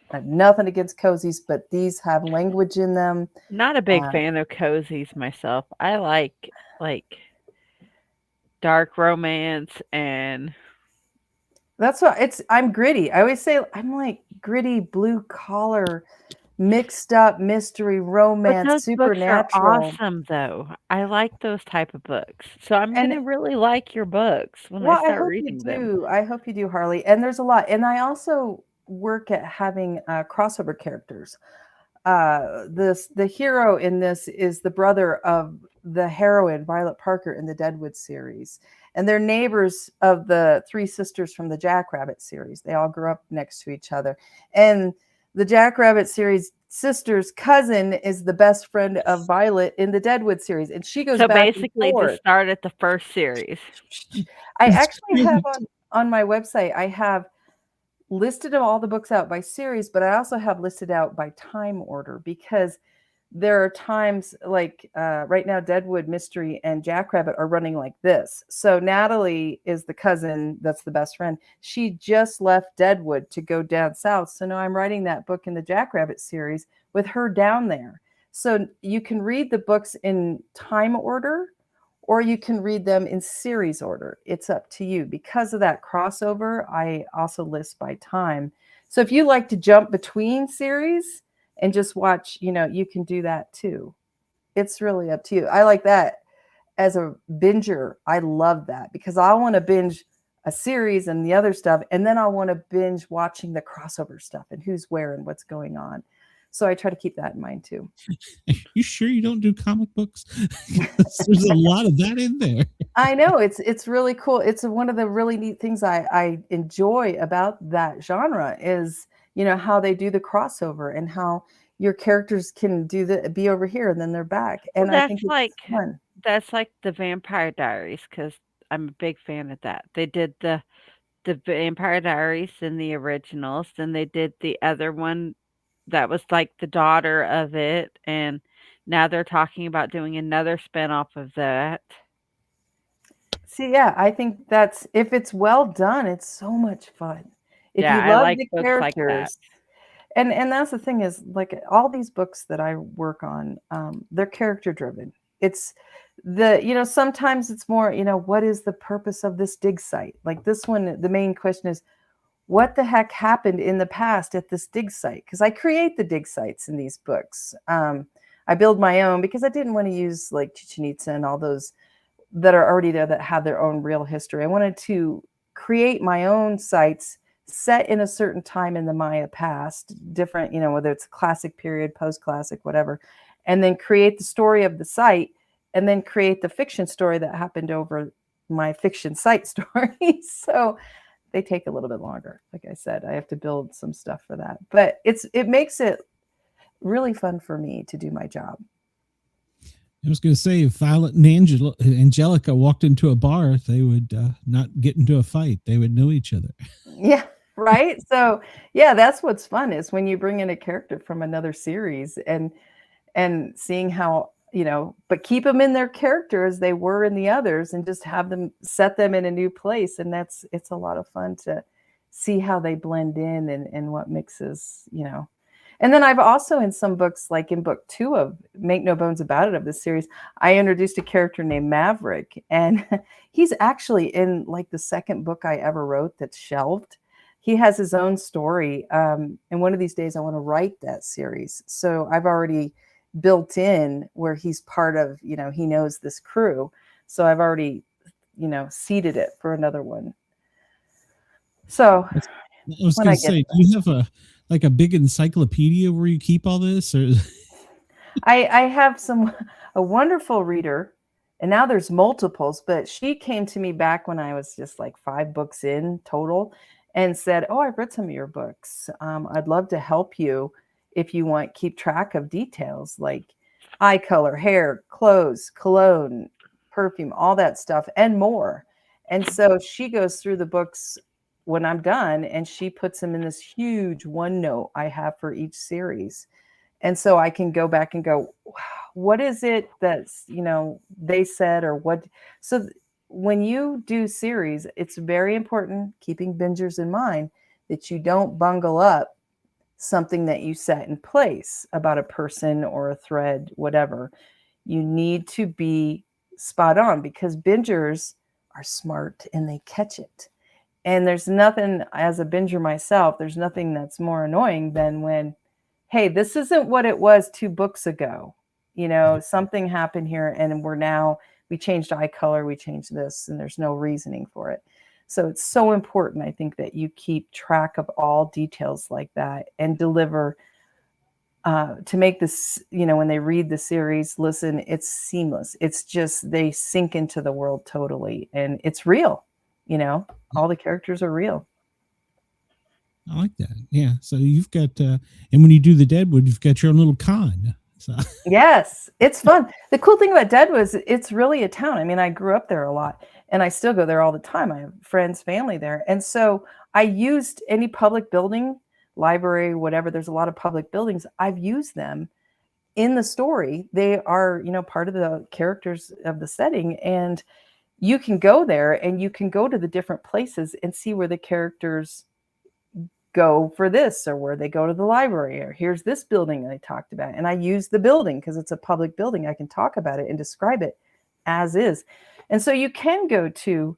I have nothing against cozies, but these have language in them. Not a big fan of cozies myself. I like dark romance, and that's what I'm gritty. I always say I'm like gritty, blue collar, mixed up mystery, but romance, those books are supernatural. awesome though. I like those type of books. So I'm And gonna really like your books when I well, I start hope you reading them. do. I hope you do, Harley. And there's a lot. And I also work at having crossover characters. The hero in this is the brother of the heroine, Violet Parker, in the Deadwood series. And they're neighbors of the three sisters from the Jackrabbit series. They all grew up next to each other. And the Jackrabbit series sister's cousin is the best friend of Violet in the Deadwood series. And she goes So back and basically, to forth. start at the first series. I That's actually have great. on my website, I have listed all the books out by series, but I also have listed out by time order, because there are times like right now, Deadwood, Mystery, and Jackrabbit are running like this. So Natalie is the cousin that's the best friend. She just left Deadwood to go down south. So now I'm writing that book in the Jackrabbit series with her down there. So you can read the books in time order, or you can read them in series order. It's up to you. Because of that crossover, I also list by time. So if you like to jump between series and just watch, you can do that too. It's really up to you. I like that as a binger. I love that because I want to binge a series and the other stuff, and then I want to binge watching the crossover stuff and who's where and what's going on. So I try to keep that in mind too. You sure you don't do comic books? There's a lot of that in there. I know it's really cool. It's one of the really neat things I enjoy about that genre is, how they do the crossover and how your characters can be over here and then they're back. Well, And I think it's fun. that's like the Vampire Diaries, because I'm a big fan of that. They did the Vampire Diaries in the originals, then they did the other one that was like the daughter of it, and now they're talking about doing another spinoff of that. See, yeah, I think if it's well done, it's so much fun. If Yeah, you I love like the books like that. characters, and that's the thing is, like all these books that I work on, they're character driven. It's sometimes it's more, what is the purpose of this dig site? Like this one, the main question is, what the heck happened in the past at this dig site? Because I create the dig sites in these books. I build my own because I didn't want to use like Chichen Itza and all those that are already there that have their own real history. I wanted to create my own sites set in a certain time in the Maya past, different, whether it's a classic period, post-classic, whatever, and then create the story of the site, and then create the fiction story that happened over my fiction site story. So they take a little bit longer. Like I said, I have to build some stuff for that, but it makes it really fun for me to do my job. I was going to say, if Violet and Angelica walked into a bar, they would not get into a fight. They would know each other. Yeah, right. So yeah, that's what's fun is when you bring in a character from another series and seeing how, but keep them in their character as they were in the others and just have them set them in a new place. And it's a lot of fun to see how they blend in and what mixes, And then I've also in some books, like in book 2 of Make No Bones About It of this series, I introduced a character named Maverick. And he's actually in like the second book I ever wrote that's shelved. He has his own story. And one of these days I want to write that series. So I've already built in where he's part of, he knows this crew. So I've already, seeded it for another one. So I was going to say, do you have a big encyclopedia where you keep all this? Or I have a wonderful reader, and now there's multiples, but she came to me back when I was just like 5 books in total and said, oh, I've read some of your books. I'd love to help you if you keep track of details. Like eye color, hair, clothes, cologne, perfume, all that stuff and more. And so she goes through the books when I'm done and she puts them in this huge OneNote I have for each series. And so I can go back and go, wow, what is it that's, they said or what? So when you do series, it's very important, keeping bingers in mind, that you don't bungle up something that you set in place about a person or a thread, whatever. You need to be spot on because bingers are smart and they catch it. And there's nothing, as a binger myself, there's nothing that's more annoying than when, hey, this isn't what it was 2 books ago. Something happened here and we changed eye color, we changed this, and there's no reasoning for it. So it's so important, I think, that you keep track of all details like that and deliver to make this, when they read the series, listen, it's seamless. It's just, they sink into the world totally and it's real, all the characters are real. I like that. Yeah. So you've got, and when you do the Deadwood, you've got your own little con. So. Yes, it's fun. The cool thing about Deadwood is it's really a town. I mean, I grew up there a lot and I still go there all the time. I have friends, family there. And so I used any public building, library, whatever. There's a lot of public buildings. I've used them in the story. They are, part of the characters of the setting. And you can go there and you can go to the different places and see where the characters go for this or where they go to the library or here's this building I talked about. And I use the building because it's a public building. I can talk about it and describe it as is. And so you can go to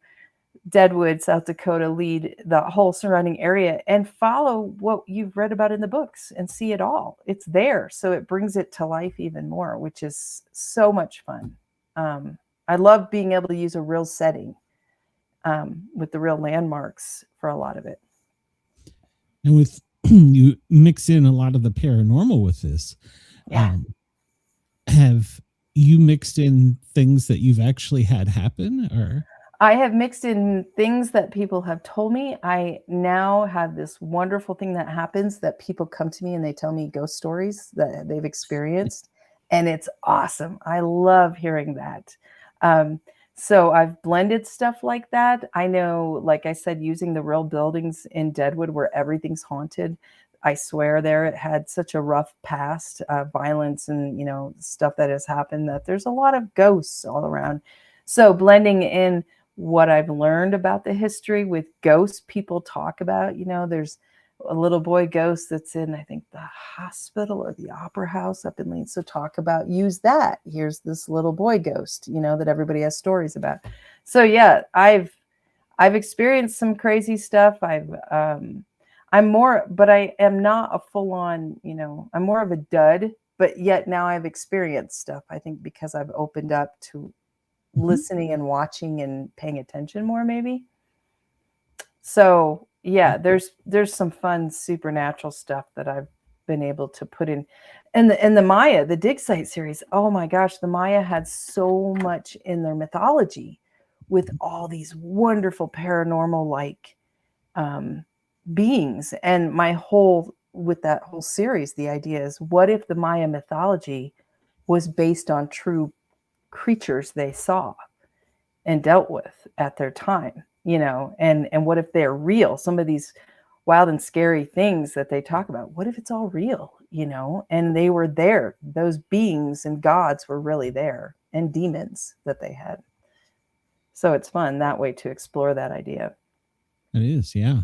Deadwood, South Dakota, lead the whole surrounding area and follow what you've read about in the books and see it all. It's there. So it brings it to life even more, which is so much fun. I love being able to use a real setting with the real landmarks for a lot of it. And with you mix in a lot of the paranormal with this. Yeah. Have you mixed in things that you've actually had happen or? I have mixed in things that people have told me. I now have this wonderful thing that happens that people come to me and they tell me ghost stories that they've experienced. And it's awesome. I love hearing that. So I've blended stuff like that. I know, like I said, using the real buildings in Deadwood where everything's haunted. I swear there it had such a rough past, violence and, stuff that has happened that there's a lot of ghosts all around. So blending in what I've learned about the history with ghosts people talk about, there's a little boy ghost that's in, I think, the hospital or the opera house up in Leeds. So use that. Here's this little boy ghost, that everybody has stories about. So yeah, I've experienced some crazy stuff. I'm more, but I am not a full on, I'm more of a dud, but yet now I've experienced stuff, I think, because I've opened up to listening and watching and paying attention more, maybe. So yeah, there's some fun supernatural stuff that I've been able to put in. And the Maya, the dig site series, oh my gosh, the Maya had so much in their mythology with all these wonderful paranormal like beings. And with that whole series, the idea is, what if the Maya mythology was based on true creatures they saw and dealt with at their time, and what if they're real? Some of these wild and scary things that they talk about, what if it's all real, and they were there, those beings and gods were really there, and demons that they had. So it's fun that way to explore that idea. It is, yeah.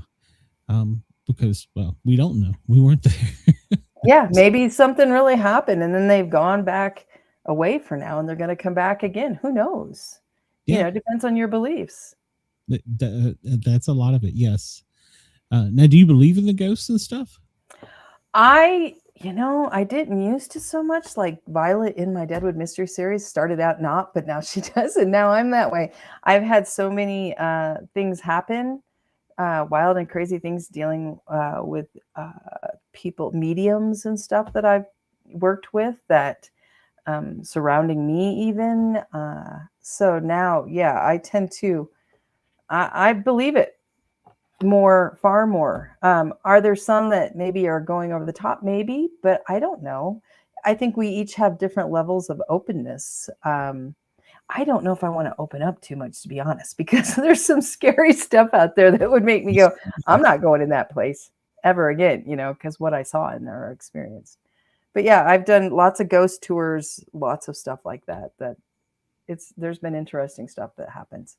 Because, well, we don't know, we weren't there. Yeah, maybe something really happened and then they've gone back away for now and they're going to come back again. Who knows? Yeah. It depends on your beliefs. That's a lot of it. Yes. Now, do you believe in the ghosts and stuff? I didn't used to so much. Like Violet in my Deadwood Mystery series started out not, but now she does. And now I'm that way. I've had so many things happen, wild and crazy things dealing with people, mediums and stuff that I've worked with that surrounding me even. So now, yeah, I tend to, I believe it far more. Are there some that maybe are going over the top? Maybe, but I don't know. I think we each have different levels of openness. I don't know if I want to open up too much, to be honest, because there's some scary stuff out there that would make me go, I'm not going in that place ever again, because what I saw in there or experienced. But yeah, I've done lots of ghost tours, lots of stuff like that. There's been interesting stuff that happens.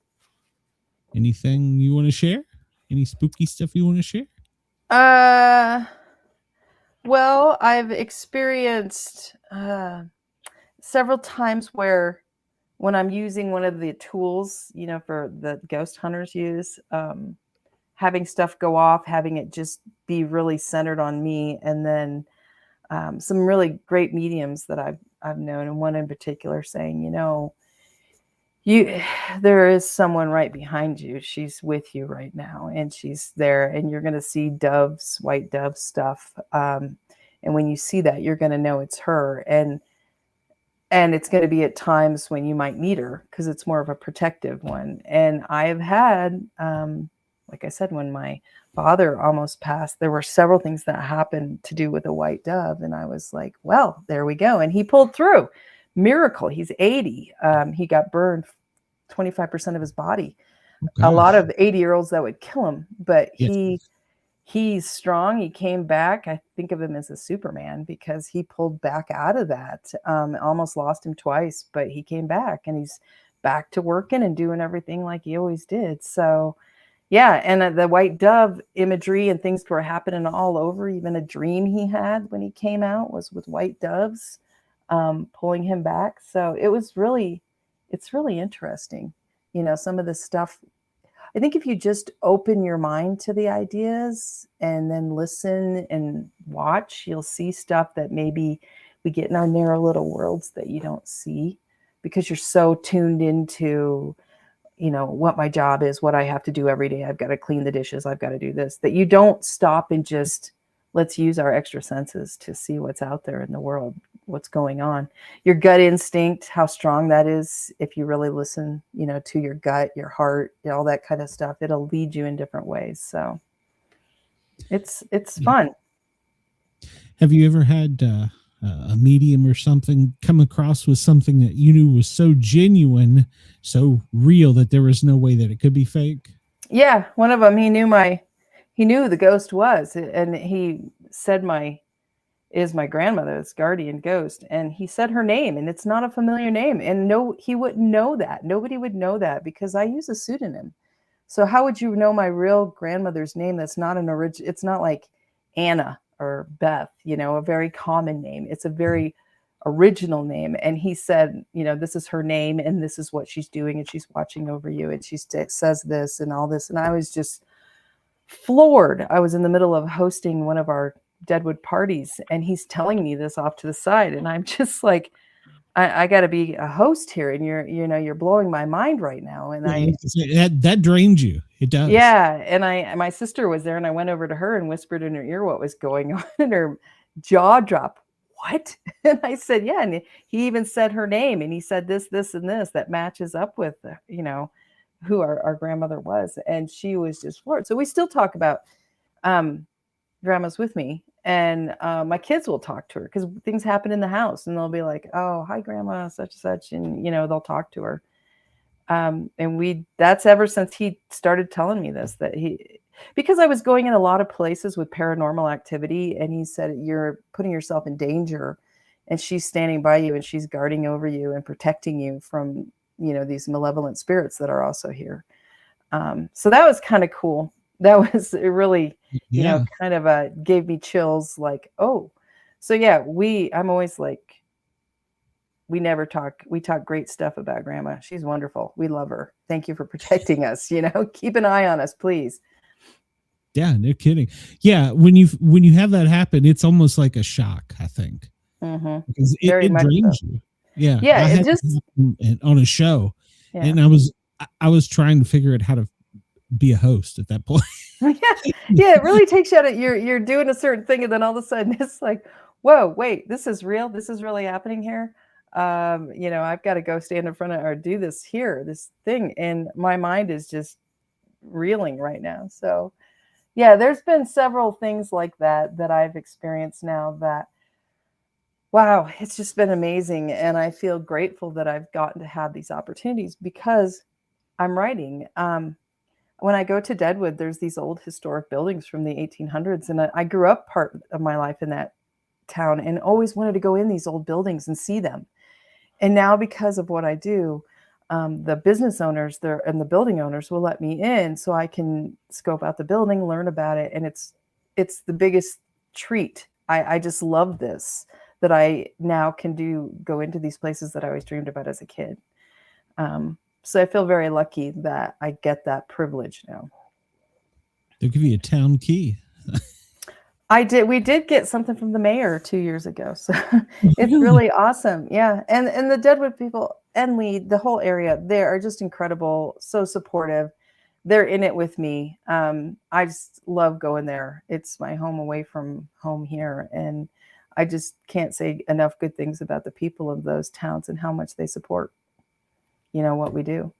Anything you want to share? Any spooky stuff you want to share? Well, I've experienced several times where when I'm using one of the tools, for the ghost hunters use, having stuff go off, having it just be really centered on me, and then some really great mediums that I've known, and one in particular saying, there is someone right behind you. She's with you right now, and she's there, and you're going to see doves, white dove stuff. And when you see that, you're going to know it's her. And it's going to be at times when you might need her, because it's more of a protective one. And I've had, like I said, when my father almost passed, there were several things that happened to do with a white dove. And I was like, well, there we go. And he pulled through. Miracle. He's 80. He got burned 25% of his body. A lot of 80-year-olds that would kill him, but he's strong. He came back. I think of him as a Superman, because he pulled back out of that. Almost lost him twice, but he came back, and he's back to working and doing everything like he always did. So yeah. And the white dove imagery and things were happening all over. Even a dream he had when he came out was with white doves pulling him back. So it's really interesting. Some of the stuff, I think if you just open your mind to the ideas and then listen and watch, you'll see stuff that maybe we get in our narrow little worlds that you don't see, because you're so tuned into, what my job is, what I have to do every day. I've got to clean the dishes. I've got to do this, that you don't stop and just let's use our extra senses to see what's out there in the world, what's going on. Your gut instinct, how strong that is. If you really listen, to your gut, your heart, all that kind of stuff, it'll lead you in different ways. So it's fun. Have you ever had a medium or something come across with something that you knew was so genuine, so real that there was no way that it could be fake? Yeah. One of them, he knew who the ghost was, and he said is my grandmother, this guardian ghost. And he said her name, and it's not a familiar name. And no, he wouldn't know that. Nobody would know that, because I use a pseudonym. So how would you know my real grandmother's name? That's not an original. It's not like Anna or Beth, a very common name. It's a very original name. And he said, this is her name, and this is what she's doing, and she's watching over you, and she says this and all this. And I was just floored. I was in the middle of hosting one of our Deadwood parties, and he's telling me this off to the side, and I'm just like, I got to be a host here, and you're blowing my mind right now. And that drains you. It does. Yeah. And my sister was there, and I went over to her and whispered in her ear what was going on, and her jaw dropped. What? And I said, yeah. And he even said her name, and he said this, and this that matches up with, who our grandmother was. And she was just floored. So we still talk about grandma's with me, and my kids will talk to her, because things happen in the house, and they'll be like, oh, hi grandma, such and such, and they'll talk to her. And that's ever since he started telling me this, because I was going in a lot of places with paranormal activity, and he said, you're putting yourself in danger, and she's standing by you, and she's guarding over you and protecting you from these malevolent spirits that are also here. So that was kind of cool. That was really, kind of gave me chills, like, oh, so yeah, I'm always like, we talk great stuff about grandma. She's wonderful. We love her. Thank you for protecting us, keep an eye on us, please. Yeah, no kidding. Yeah. When you have that happen, it's almost like a shock, I think. Mm-hmm. Because it drains you. Yeah. Yeah. I had it on a show, and I was trying to figure out how to be a host at that point. Yeah, it really takes you out of, you're doing a certain thing, and then all of a sudden it's like, whoa, wait, this is real. This is really happening here. I've got to go stand in front of, or do this thing. And my mind is just reeling right now. So yeah, there's been several things like that I've experienced now that, Wow, it's just been amazing. And I feel grateful that I've gotten to have these opportunities because I'm writing. When I go to Deadwood, there's these old historic buildings from the 1800s. And I grew up part of my life in that town and always wanted to go in these old buildings and see them. And now because of what I do, the business owners there and the building owners will let me in so I can scope out the building, learn about it. And it's the biggest treat. I just love this, that I now can go into these places that I always dreamed about as a kid. So I feel very lucky that I get that privilege now. They'll give you a town key. We did get something from the mayor 2 years ago. So it's really awesome. Yeah. And the Deadwood people and the whole area, they are just incredible. So supportive. They're in it with me. I just love going there. It's my home away from home here. And I just can't say enough good things about the people of those towns and how much they support, what we do.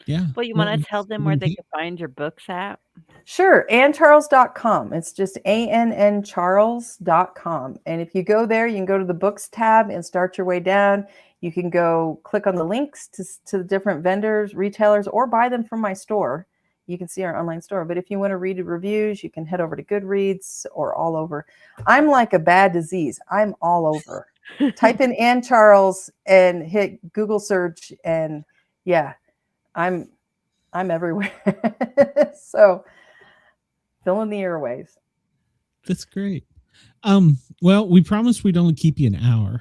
Yeah. Well, you want to tell them where they can find your books at? Sure. AnnCharles.com. It's just ANNCharles.com. And if you go there, you can go to the books tab and start your way down. You can go click on the links to the different vendors, retailers, or buy them from my store. You can see our online store. But if you want to read reviews, you can head over to Goodreads or all over. I'm like a bad disease. I'm all over. Type in Ann Charles and hit Google search. And yeah, I'm everywhere. So fill in the airwaves. That's great. Well, we promised we'd only keep you an hour.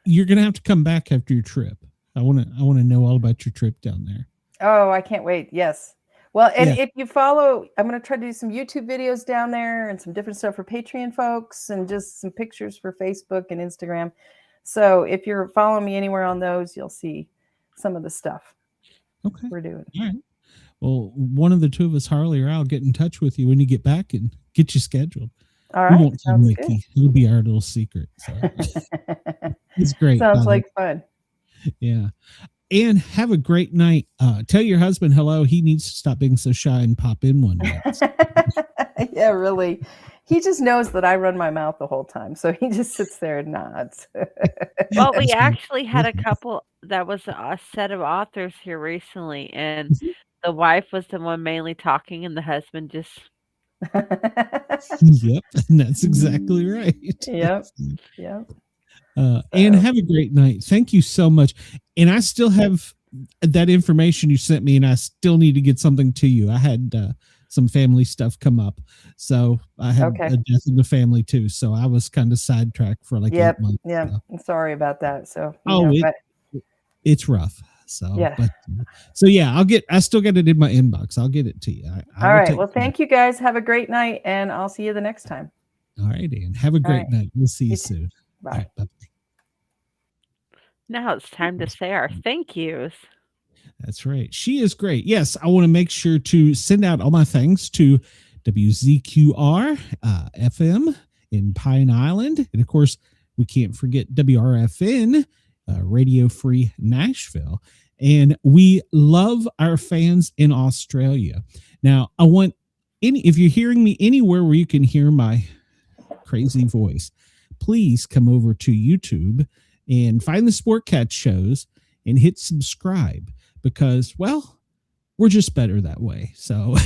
You're gonna have to come back after your trip. I want to know all about your trip down there. Oh, I can't wait. Yes. Well, and if you follow, I'm going to try to do some YouTube videos down there and some different stuff for Patreon folks and just some pictures for Facebook and Instagram. So if you're following me anywhere on those, you'll see some of the stuff we're doing. All right. Well, one of the two of us, Harley or I'll get in touch with you when you get back and get you scheduled. All right. We won't tell Mickey. It'll be our little secret. So. It's great. Sounds like fun. Yeah. And have a great night. Tell your husband hello. He needs to stop being so shy and pop in one night. Yeah, really. He just knows that I run my mouth the whole time. So he just sits there and nods. Well, we actually had a couple that was a set of authors here recently. And the wife was the one mainly talking and the husband just... Yep. And that's exactly right. Yep. And have a great night. Thank you so much. And I still have that information you sent me, and I still need to get something to you. I had some family stuff come up. So I had a death in the family too. So I was kind of sidetracked for like 8 months. Yeah. I'm sorry about that. So, it's rough. So, yeah. I still get it in my inbox. I'll get it to you. All right. Well, thank you guys. Have a great night, and I'll see you the next time. All right, Ann. Have a great night. We'll see you soon. Bye. All right, bye. Now it's time to say our thank yous. That's right. She is great. Yes, I want to make sure to send out all my thanks to WZQR FM in Pine Island. And of course, we can't forget WRFN, Radio Free Nashville. And we love our fans in Australia. Now, I want if you're hearing me anywhere where you can hear my crazy voice, please come over to YouTube and find the Sportcat shows and hit subscribe because, well, we're just better that way. So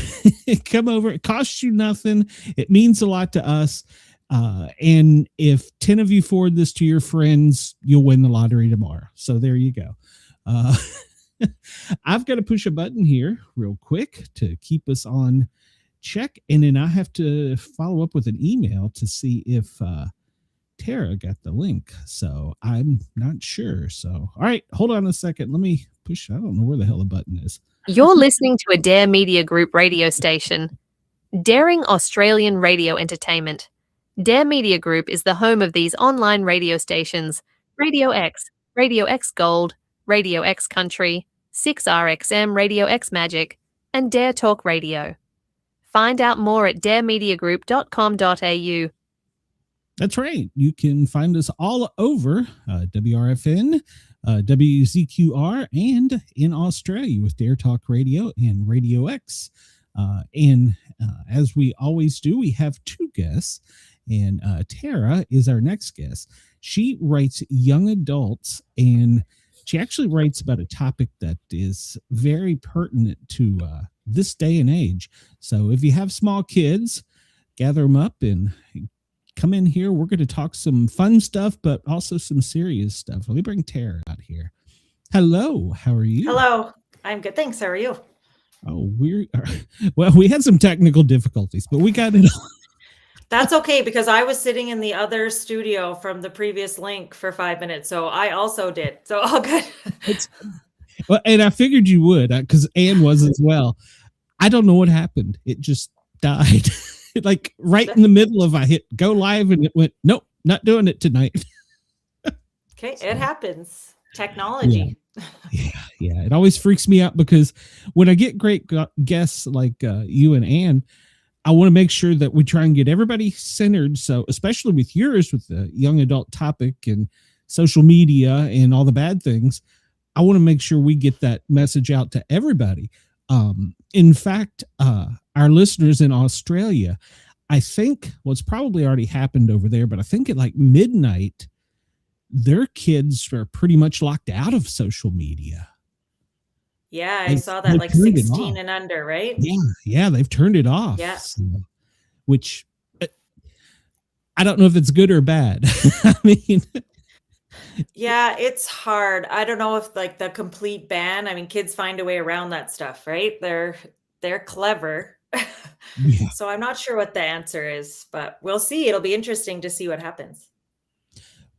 come over. It costs you nothing. It means a lot to us. And if 10 of you forward this to your friends, you'll win the lottery tomorrow. So there you go. I've got to push a button here real quick to keep us on check. And then I have to follow up with an email to see if Tara got the link. So I'm not sure. So, all right, hold on a second. Let me push. I don't know where the hell the button is. You're listening to a Dare Media Group radio station. Daring Australian Radio Entertainment. Dare Media Group is the home of these online radio stations: Radio X Gold, Radio X Country, 6RXM Radio X Magic, and Dare Talk Radio. Find out more at daremediagroup.com.au. That's right. You can find us all over WRFN, WZQR, and in Australia with Dare Talk Radio and Radio X. And as we always do, we have two guests. And Tara is our next guest. She writes young adults, and she actually writes about a topic that is very pertinent to this day and age. So if you have small kids, gather them up and come in here. We're going to talk some fun stuff, but also some serious stuff. Let me bring Tara out here. Hello, how are you? Hello, I'm good. Thanks. How are you? Oh, we had some technical difficulties, but we got it. That's okay, because I was sitting in the other studio from the previous link for 5 minutes, so I also did. So all good. Well, and I figured you would, because Anne was as well. I don't know what happened. It just died. Like right in the middle of I hit go live, and it went, nope, not doing it tonight. Okay, it happens. Technology. Yeah. It always freaks me out, because when I get great guests like you and Anne, I want to make sure that we try and get everybody centered. So especially with yours, with the young adult topic and social media and all the bad things, I want to make sure we get that message out to everybody. In fact, our listeners in Australia, I think, well, it's probably already happened over there, but I think at like midnight, their kids are pretty much locked out of social media. Yeah, I saw that, like 16 and under, right? Yeah, they've turned it off. Yeah. So, which I don't know if it's good or bad. I mean, yeah, it's hard. I don't know if like the complete ban. I mean, kids find a way around that stuff, right? They're clever. yeah. So I'm not sure what the answer is, but we'll see. It'll be interesting to see what happens.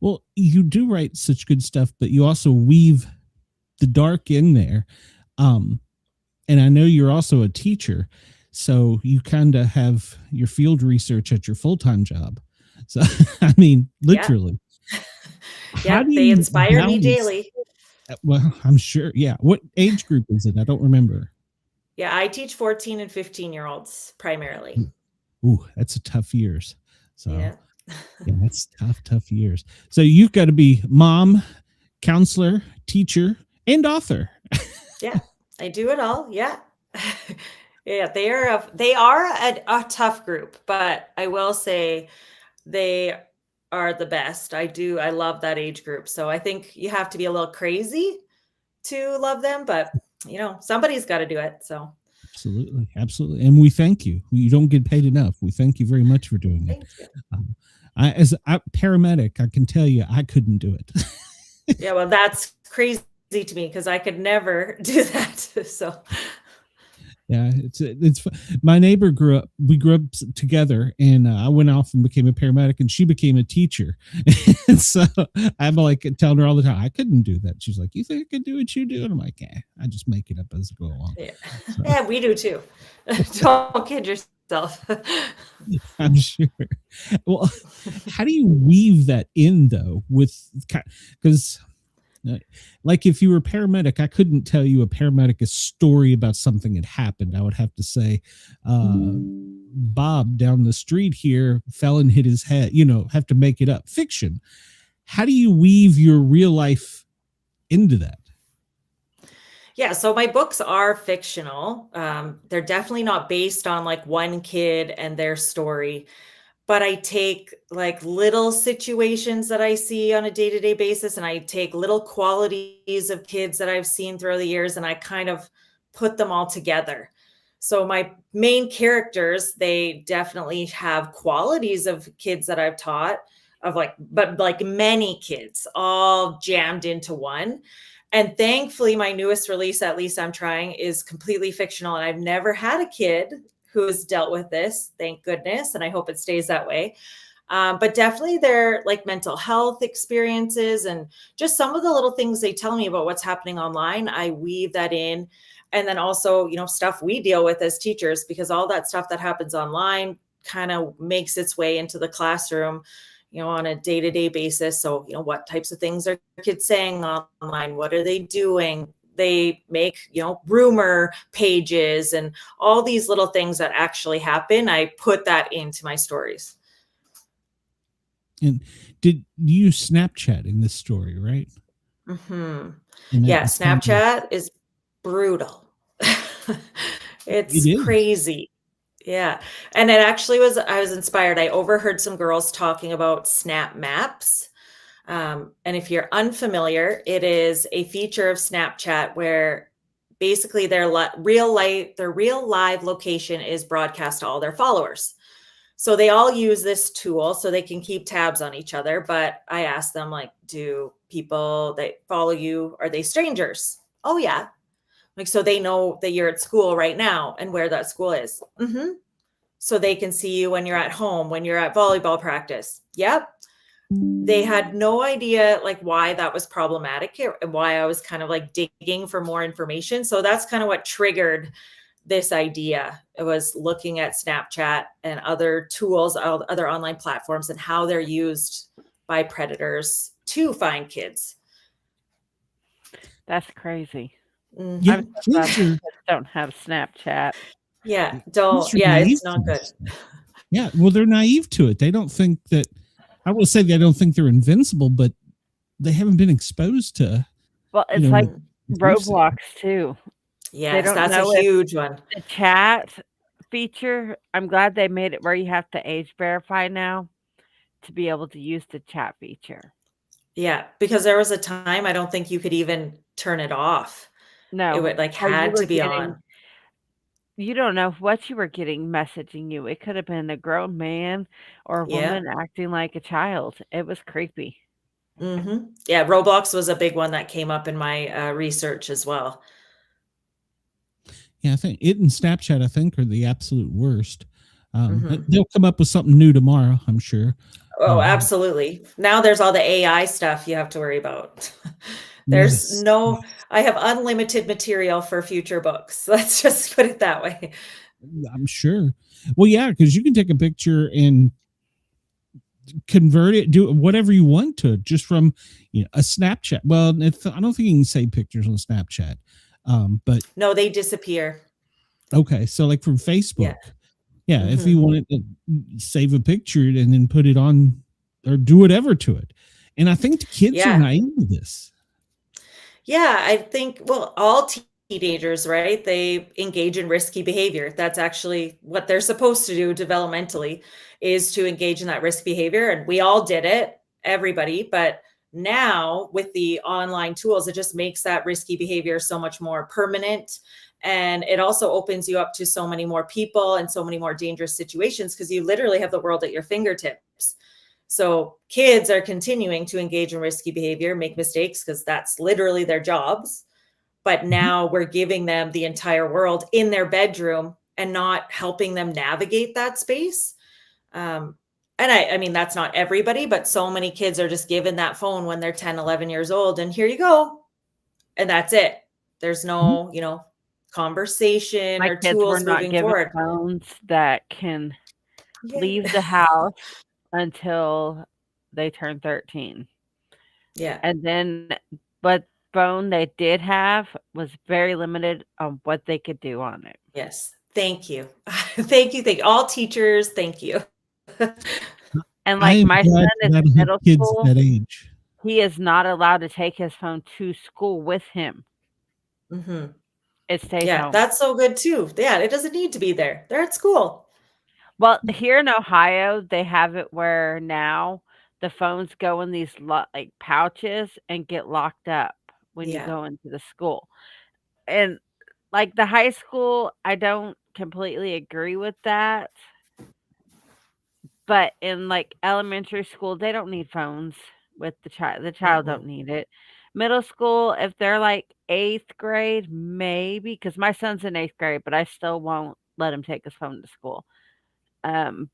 Well, you do write such good stuff, but you also weave the dark in there. And I know you're also a teacher, so you kind of have your field research at your full-time job. So, I mean, literally. Yeah, they inspire me daily. Well, I'm sure. Yeah. What age group is it? I don't remember. Yeah, I teach 14 and 15-year-olds primarily. Ooh, that's a tough years. So yeah, that's tough years. So you've got to be mom, counselor, teacher, and author. Yeah, I do it all. Yeah. Yeah, they are a tough group, but I will say they are the best. I love that age group. So I think you have to be a little crazy to love them, but somebody's got to do it. So absolutely. And we thank you. You don't get paid enough. We thank you very much for doing it. As a paramedic, I can tell you, I couldn't do it. Yeah, well, that's crazy to me, because I could never do that. So yeah, it's my neighbor we grew up together, and I went off and became a paramedic, and she became a teacher. And so I'm like telling her all the time, I couldn't do that. She's like, you think I could do what you do? And I'm like, I just make it up as I go along. Yeah, so. Yeah, we do too. Don't kid yourself. I'm sure. Well, how do you weave that in though, because like if you were a paramedic, I couldn't tell you a story about something that happened. I would have to say, Bob down the street here fell and hit his head, have to make it up. Fiction. How do you weave your real life into that? Yeah, so my books are fictional. They're definitely not based on like one kid and their story. But I take like little situations that I see on a day-to-day basis, and I take little qualities of kids that I've seen throughout the years, and I kind of put them all together. So my main characters, they definitely have qualities of kids that I've taught, but like many kids all jammed into one. And thankfully, my newest release, At Least I'm Trying, is completely fictional, and I've never had a kid who has dealt with this, thank goodness, and I hope it stays that way. But definitely they're like mental health experiences and just some of the little things they tell me about what's happening online. I weave that in. And then also, stuff we deal with as teachers, because all that stuff that happens online kind of makes its way into the classroom, on a day-to-day basis. So, what types of things are kids saying online? What are they doing? They make, rumor pages and all these little things that actually happen. I put that into my stories. And did you Snapchat in this story, right? Mm-hmm. Yeah, Snapchat is brutal. It's crazy. Yeah. And it actually was, I was inspired. I overheard some girls talking about snap maps. And if you're unfamiliar, it is a feature of Snapchat where basically their real live location is broadcast to all their followers. So they all use this tool so they can keep tabs on each other. But I asked them, like, do people that follow you, are they strangers? Oh, yeah. Like, so they know that you're at school right now and where that school is. So they can see you when you're at home, when you're at volleyball practice. Yep. They had no idea like why that was problematic and why I was kind of like digging for more information. So that's kind of what triggered this idea. It was looking at Snapchat and other tools, other online platforms, and how they're used by predators to find kids. That's crazy. Mhm. I'm so glad kids don't have Snapchat. Yeah, don't. Yeah, it's not good. Yeah, well, they're naive to it. They don't think that. I will say they don't think they're invincible, but they haven't been exposed to. Well, it's like Roblox too. Yes, that's a huge one. The chat feature, I'm glad they made it where you have to age verify now to be able to use the chat feature. Yeah, because there was a time I don't think you could even turn it off. No. It would like had to be on. You don't know what you were getting messaging you. It could have been a grown man or a woman acting like a child. It was creepy. Yeah, Roblox was a big one that came up in my research as well. Yeah, I think it and Snapchat, I think, are the absolute worst. They'll come up with something new tomorrow, I'm sure. Oh, absolutely. Now there's all the AI stuff you have to worry about. There's I have unlimited material for future books. Let's just put it that way. I'm sure. Well, yeah, because you can take a picture and convert it, do whatever you want to it just from a Snapchat. Well, I don't think you can save pictures on Snapchat. But no, they disappear. Okay, so like from Facebook. Yeah, if you wanted to save a picture and then put it on or do whatever to it. And I think the kids are naive to this. Yeah, I think, well, all teenagers, right? They engage in risky behavior. That's actually what they're supposed to do developmentally, is to engage in that risk behavior. And we all did it, everybody. But now with the online tools, it just makes that risky behavior so much more permanent. And it also opens you up to so many more people and so many more dangerous situations because you literally have the world at your fingertips. So kids are continuing to engage in risky behavior, make mistakes, because that's literally their jobs. But now we're giving them the entire world in their bedroom and not helping them navigate that space. And I mean, that's not everybody, but so many kids are just given that phone when they're 10, 11 years old. And here you go. And that's it. There's no, conversation My or kids tools were not moving given forward. phones that can leave the house until they turn 13. Yeah. And then, but phone they did have was very limited on what they could do on it. Yes. Thank you. Thank you. All teachers. Thank you. And like my son is in middle school, that age. He is not allowed to take his phone to school with him. It stays home. That's so good too. Yeah, it doesn't need to be there. They're at school. Well, here in Ohio, they have it where now the phones go in these like pouches and get locked up when you go into the school. And like the high school, I don't completely agree with that. But in like elementary school, they don't need phones with the child. The child don't need it. Middle school, if they're like 8th grade, maybe, because my son's in 8th grade, but I still won't let him take his phone to school.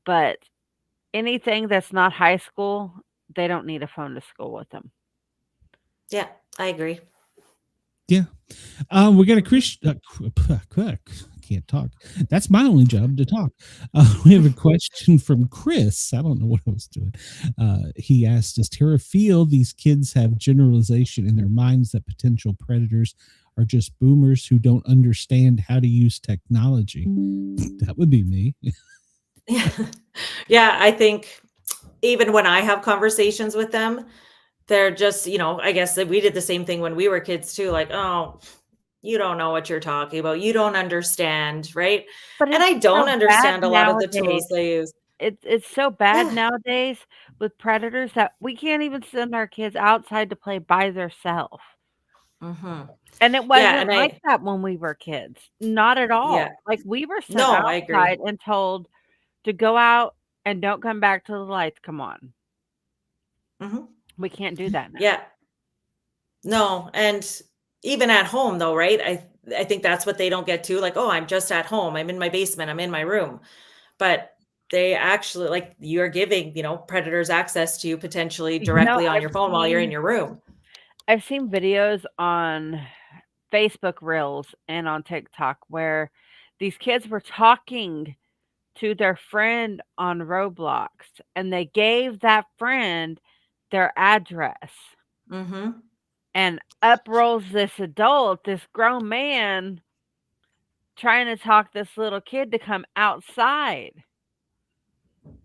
But anything that's not high school, they don't need a phone to school with them. Yeah, I agree. Yeah. We got a Christian. Can't talk. That's my only job, to talk. We have a question from Chris. I don't know what I was doing. He asked, does Tara feel these kids have generalization in their minds that potential predators are just boomers who don't understand how to use technology? That would be me. Yeah, I think even when I have conversations with them, they're just, I guess that we did the same thing when we were kids too. Like, oh, you don't know what you're talking about. You don't understand, right? But And it's I don't so bad understand a lot of the nowadays. tools they use. It's so bad Yeah. nowadays with predators that we can't even send our kids outside to play by themselves. Mhm. And it Yeah, wasn't and like that when we were kids. Not at yeah. all. Like, we were sent No, I agree. outside and told to go out and don't come back till the lights come on. Mhm. We can't do that now. Yeah. No, and even at home though, right? I think that's what they don't get to, like, "Oh, I'm just at home. I'm in my basement. I'm in my room." But they actually like, you're giving, predators access to you potentially No, directly on your phone while you're in your room. I've seen videos on Facebook Reels and on TikTok where these kids were talking to their friend on Roblox, and they gave that friend their address. Mhm. And up rolls this adult, this grown man, trying to talk this little kid to come outside.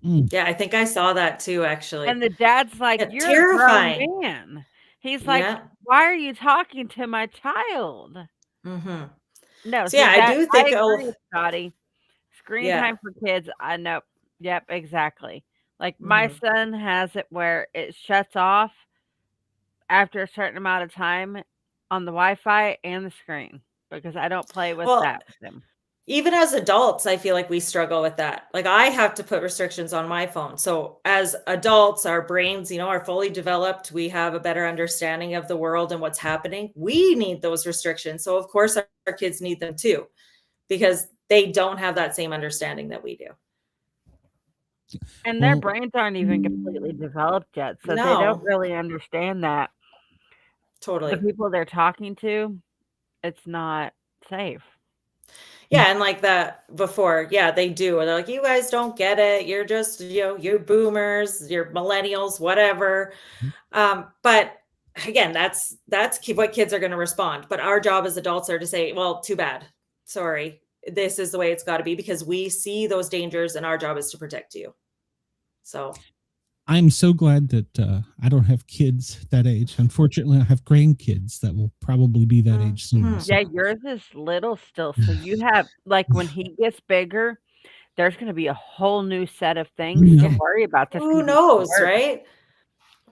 Mm. Yeah, I think I saw that too, actually. And the dad's like, Yeah, "You're a grown terrifying. man." He's like, Yeah. "Why are you talking to my child?" Mhm. No, So, yeah, so I that do I think agree with Scotty. Screen yeah. time for kids, I know. Yep, exactly. Like, my Mhm. son has it where it shuts off after a certain amount of time on the Wi-Fi and the screen because I don't play with Well, that with him. even as adults, I feel like we struggle with that. Like, I have to put restrictions on my phone. So, as adults, our brains, are fully developed. We have a better understanding of the world and what's happening. We need those restrictions. So, of course, our kids need them too, because they don't have that same understanding that we do. And their Well, brains aren't even completely developed yet, so they don't No, really understand that the totally. people they're talking to, it's not safe. Yeah, and like that before, yeah, they do. They're like, "You guys don't get it. You're just, you're boomers, you're millennials, whatever." But again, that's what kids are going to respond. But our job as adults are to say, "Well, too bad. Sorry. This is the way it's got to be because we see those dangers and our job is to protect you." So, I'm so glad that I don't have kids that age. Unfortunately, I have grandkids that will probably be that age soon. mhm. So, Yeah, yours is little still, so you have like, when he gets bigger, there's gonna be a whole new set of things to yeah, worry about that's Who gonna be knows, worse right?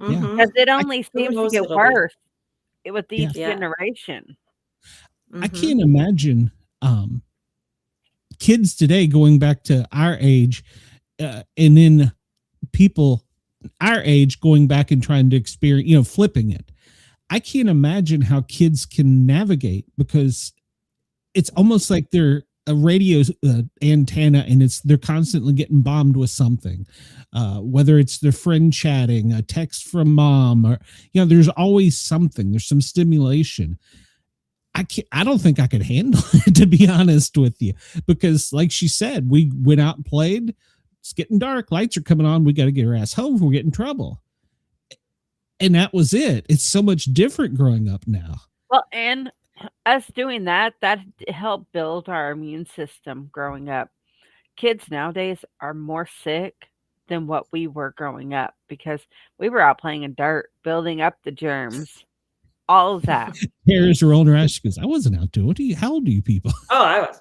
yeah, because Mhm. it I, only Who seems to knows get what'll be. worse with yeah, each Yeah. generation. I Mhm. can't imagine kids today going back to our age, and then people our age going back and trying to experience, flipping it. I can't imagine how kids can navigate because it's almost like they're a radio antenna and they're constantly getting bombed with something, whether it's their friend chatting, a text from mom, or there's always something, there's some stimulation. I don't think I could handle it, to be honest with you, because like she said, we went out and played. It's getting dark, lights are coming on, we got to get our ass home if we get in trouble, and that was it. It's so much different growing up now. Well, and us doing that helped build our immune system growing up. Kids nowadays are more sick than what we were growing up because we were out playing in dirt, building up the germs, all of that. Parents are older. She goes, I wasn't out doing. How old are you people? Oh, I was.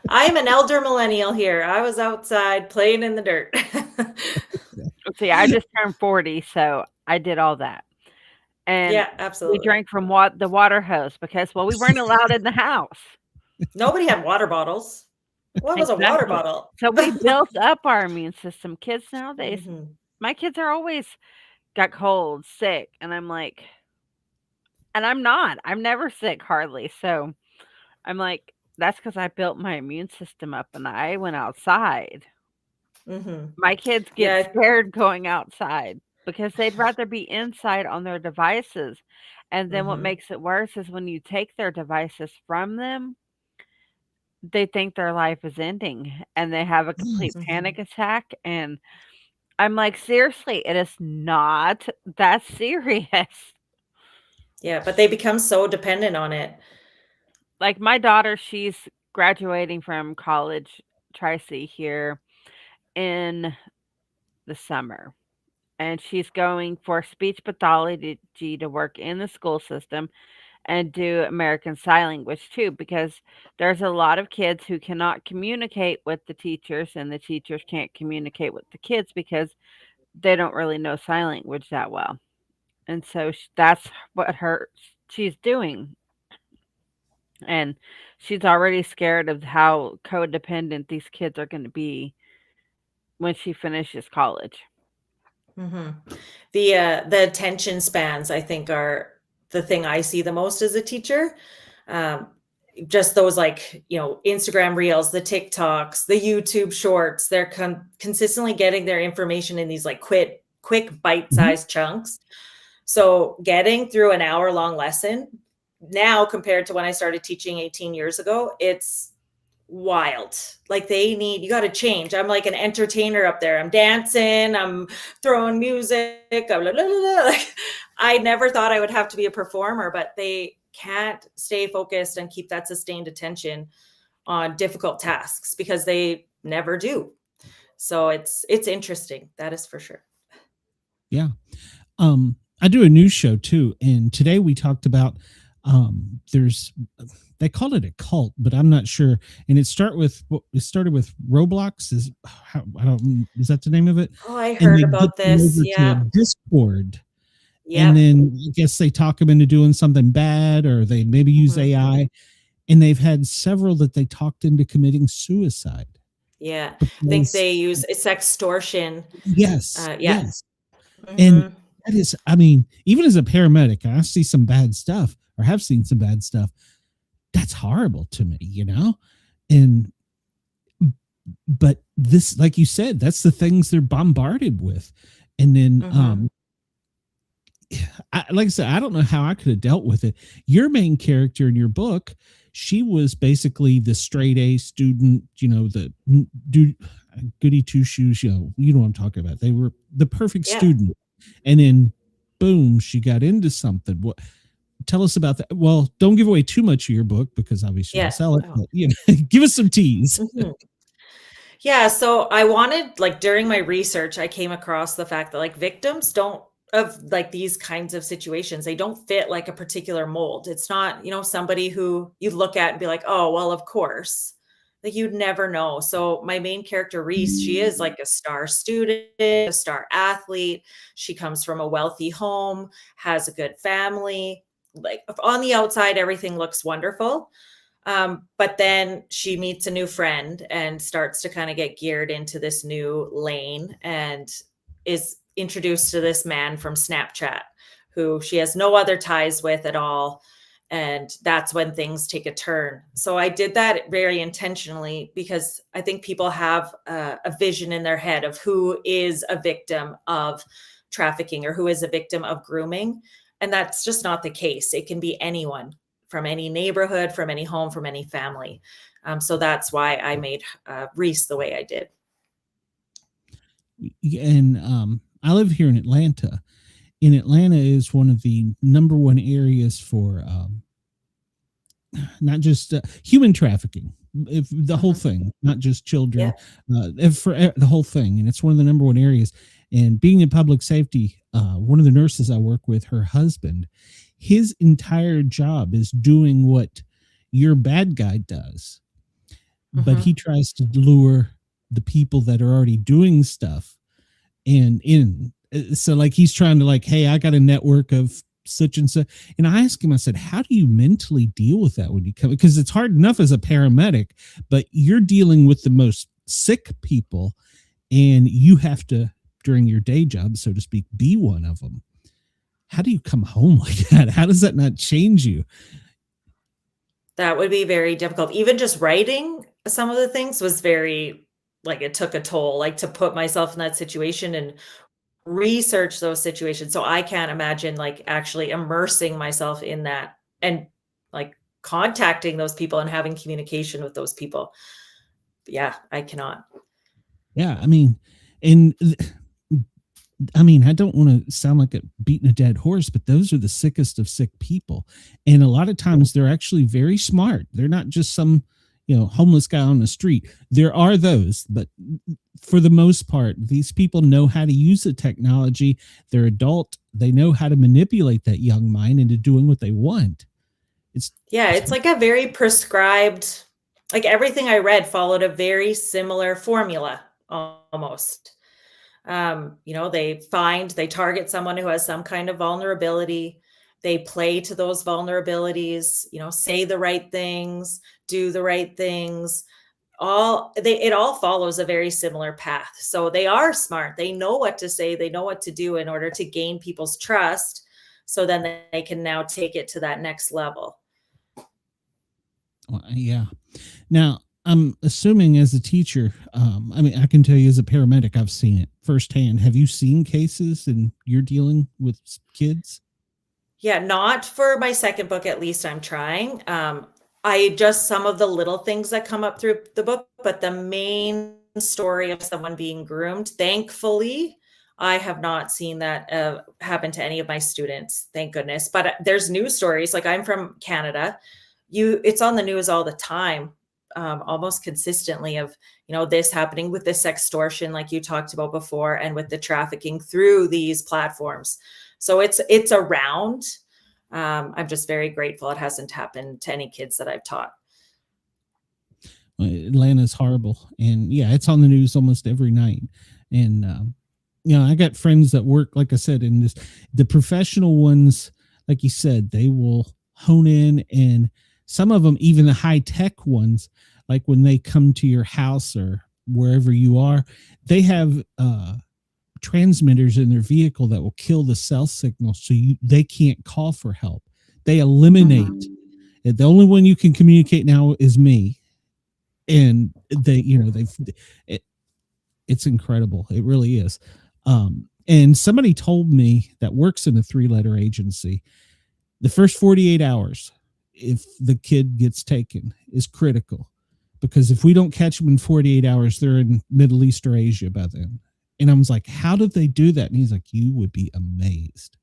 I am an elder millennial here. I was outside playing in the dirt. See, I just turned 40, so I did all that. And Yeah, we absolutely. drank from the water hose because, well, we weren't allowed in the house. Nobody had water bottles. What was a water Exactly. bottle? So we built up our immune system. Kids nowadays, Mhm. my kids are always got cold, sick, and I'm like, and I'm not. I'm never sick hardly. So I'm like, that's because I built my immune system up and I went outside. Mhm. My kids get Yeah. scared going outside because they'd rather be inside on their devices. And then what Mhm. makes it worse is when you take their devices from them, they think their life is ending and they have a complete Mhm. panic attack. And I'm like, seriously, it is not that serious. Yeah, but they become so dependent on it. Like my daughter, she's graduating from college, Tri-C here in the summer. And she's going for speech pathology to work in the school system. and do American Sign Language too, because there's a lot of kids who cannot communicate with the teachers, and the teachers can't communicate with the kids because they don't really know sign language that well. And so that's what she's doing. And she's already scared of how codependent these kids are going to be when she finishes college. The attention spans, I think, are the thing I see the most as a teacher. Just those, like, Instagram reels, the TikToks, the YouTube shorts, they're consistently getting their information in these like quick bite-sized chunks. So getting through an hour-long lesson now compared to when I started teaching 18 years ago, it's wild. Like, you got to change. I'm like an entertainer up there. I'm dancing, I'm throwing music, blah, blah, blah, blah. Like, I never thought I would have to be a performer, but they can't stay focused and keep that sustained attention on difficult tasks because they never do. So it's interesting. That is for sure. Yeah. I do a news show too. And today we talked about, they call it a cult, but I'm not sure. And it started with Roblox. Is that the name of it? Oh, I heard about this. Yeah. Discord. Yeah. And then I guess they talk them into doing something bad, or they maybe use AI. And they've had several that they talked into committing suicide. Yeah. I think they use sextortion. Yes. Yes. Mm-hmm. And that is, I mean, even as a paramedic, I see some bad stuff, or have seen some bad stuff. That's horrible to me, but this, like you said, that's the things they're bombarded with. And then, like I said, I don't know how I could have dealt with it. Your main character in your book, she was basically the straight A student, the goody two shoes, you know what I'm talking about. They were the perfect student. And then boom, she got into something. What? Tell us about that. Well, don't give away too much of your book because obviously you'll sell it. But, give us some tease. Yeah. So I wanted, like, during my research, I came across the fact that, like, victims of like these kinds of situations, they don't fit like a particular mold. It's not, somebody who you look at and be like, oh, well, of course. Like, you'd never know. So my main character, Reese, she is like a star student, a star athlete. She comes from a wealthy home, has a good family. Like, on the outside, everything looks wonderful. But then she meets a new friend and starts to kind of get geared into this new lane, and is introduced to this man from Snapchat who she has no other ties with at all. And that's when things take a turn. So I did that very intentionally because I think people have a vision in their head of who is a victim of trafficking or who is a victim of grooming. And that's just not the case. It can be anyone from any neighborhood, from any home, from any family. So that's why I made Reese the way I did. And I live here in Atlanta. And Atlanta is one of the number one areas for not just human trafficking, the whole thing, not just children, for the whole thing. And it's one of the number one areas. And being in public safety, one of the nurses I work with, her husband, his entire job is doing what your bad guy does. But he tries to lure the people that are already doing stuff so like he's trying to, like, hey, I got a network of such and such. And I asked him, I said, how do you mentally deal with that when you come? Because it's hard enough as a paramedic, but you're dealing with the most sick people, and you have to, during your day job, so to speak, be one of them. How do you come home like that? How does that not change you? That would be very difficult. Even just writing some of the things was very, like, it took a toll, like, to put myself in that situation and research those situations. So I can't imagine, like, actually immersing myself in that and, like, contacting those people and having communication with those people. Yeah, I cannot. Yeah, I mean, I don't want to sound like beating a dead horse, but those are the sickest of sick people. And a lot of times they're actually very smart. They're not just some, homeless guy on the street. There are those, but for the most part, these people know how to use the technology. They're adult. They know how to manipulate that young mind into doing what they want. It's like a very prescribed, like everything I read followed a very similar formula almost. They target someone who has some kind of vulnerability. They play to those vulnerabilities, say the right things, do the right things. It all follows a very similar path. So they are smart. They know what to say. They know what to do in order to gain people's trust. So then they can now take it to that next level. Well, yeah. Now, I'm assuming as a teacher, I can tell you as a paramedic, I've seen it firsthand. Have you seen cases and you're dealing with kids? Yeah, not for my second book, at least I'm trying. I just some of the little things that come up through the book, but the main story of someone being groomed, thankfully, I have not seen that happen to any of my students, thank goodness. But there's news stories, like I'm from Canada. It's on the news all the time, almost consistently of, this happening with the sextortion, like you talked about before, and with the trafficking through these platforms. So it's around. I'm just very grateful it hasn't happened to any kids that I've taught. Atlanta's horrible. And yeah, it's on the news almost every night. And, I got friends that work, like I said, in the professional ones, like you said, they will hone in, and some of them, even the high tech ones, like when they come to your house or wherever you are, they have transmitters in their vehicle that will kill the cell signal, so they can't call for help. They eliminate it. The only one you can communicate now is me. And it's incredible. It really is. And somebody told me that works in a 3-letter agency, the first 48 hours, if the kid gets taken, is critical, because if we don't catch them in 48 hours, they're in Middle East or Asia by then. And I was like, how did they do that? And he's like, you would be amazed.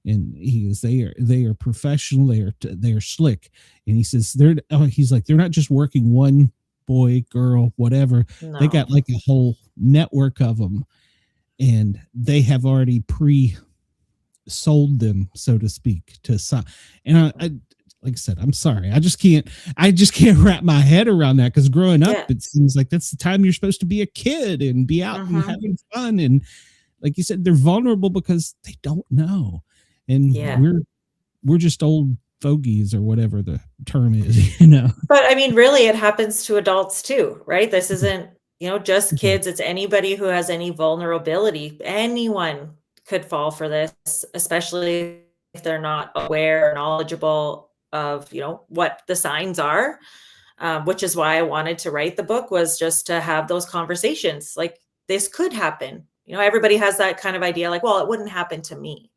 And they are professional. They are slick. And he says, they're not just working one boy, girl, whatever. No. They got like a whole network of them, and they have already pre-sold them, so to speak, to some. And I like I said, I'm sorry. I just can't wrap my head around that, because growing up, it seems like that's the time you're supposed to be a kid and be out and having fun. And like you said, they're vulnerable because they don't know. And we're just old fogies, or whatever the term is, But I mean, really, it happens to adults too, right? This isn't, just kids. It's anybody who has any vulnerability. Anyone could fall for this, especially if they're not aware or knowledgeable of, what the signs are, which is why I wanted to write the book, was just to have those conversations. Like, this could happen. Everybody has that kind of idea, like, well, it wouldn't happen to me,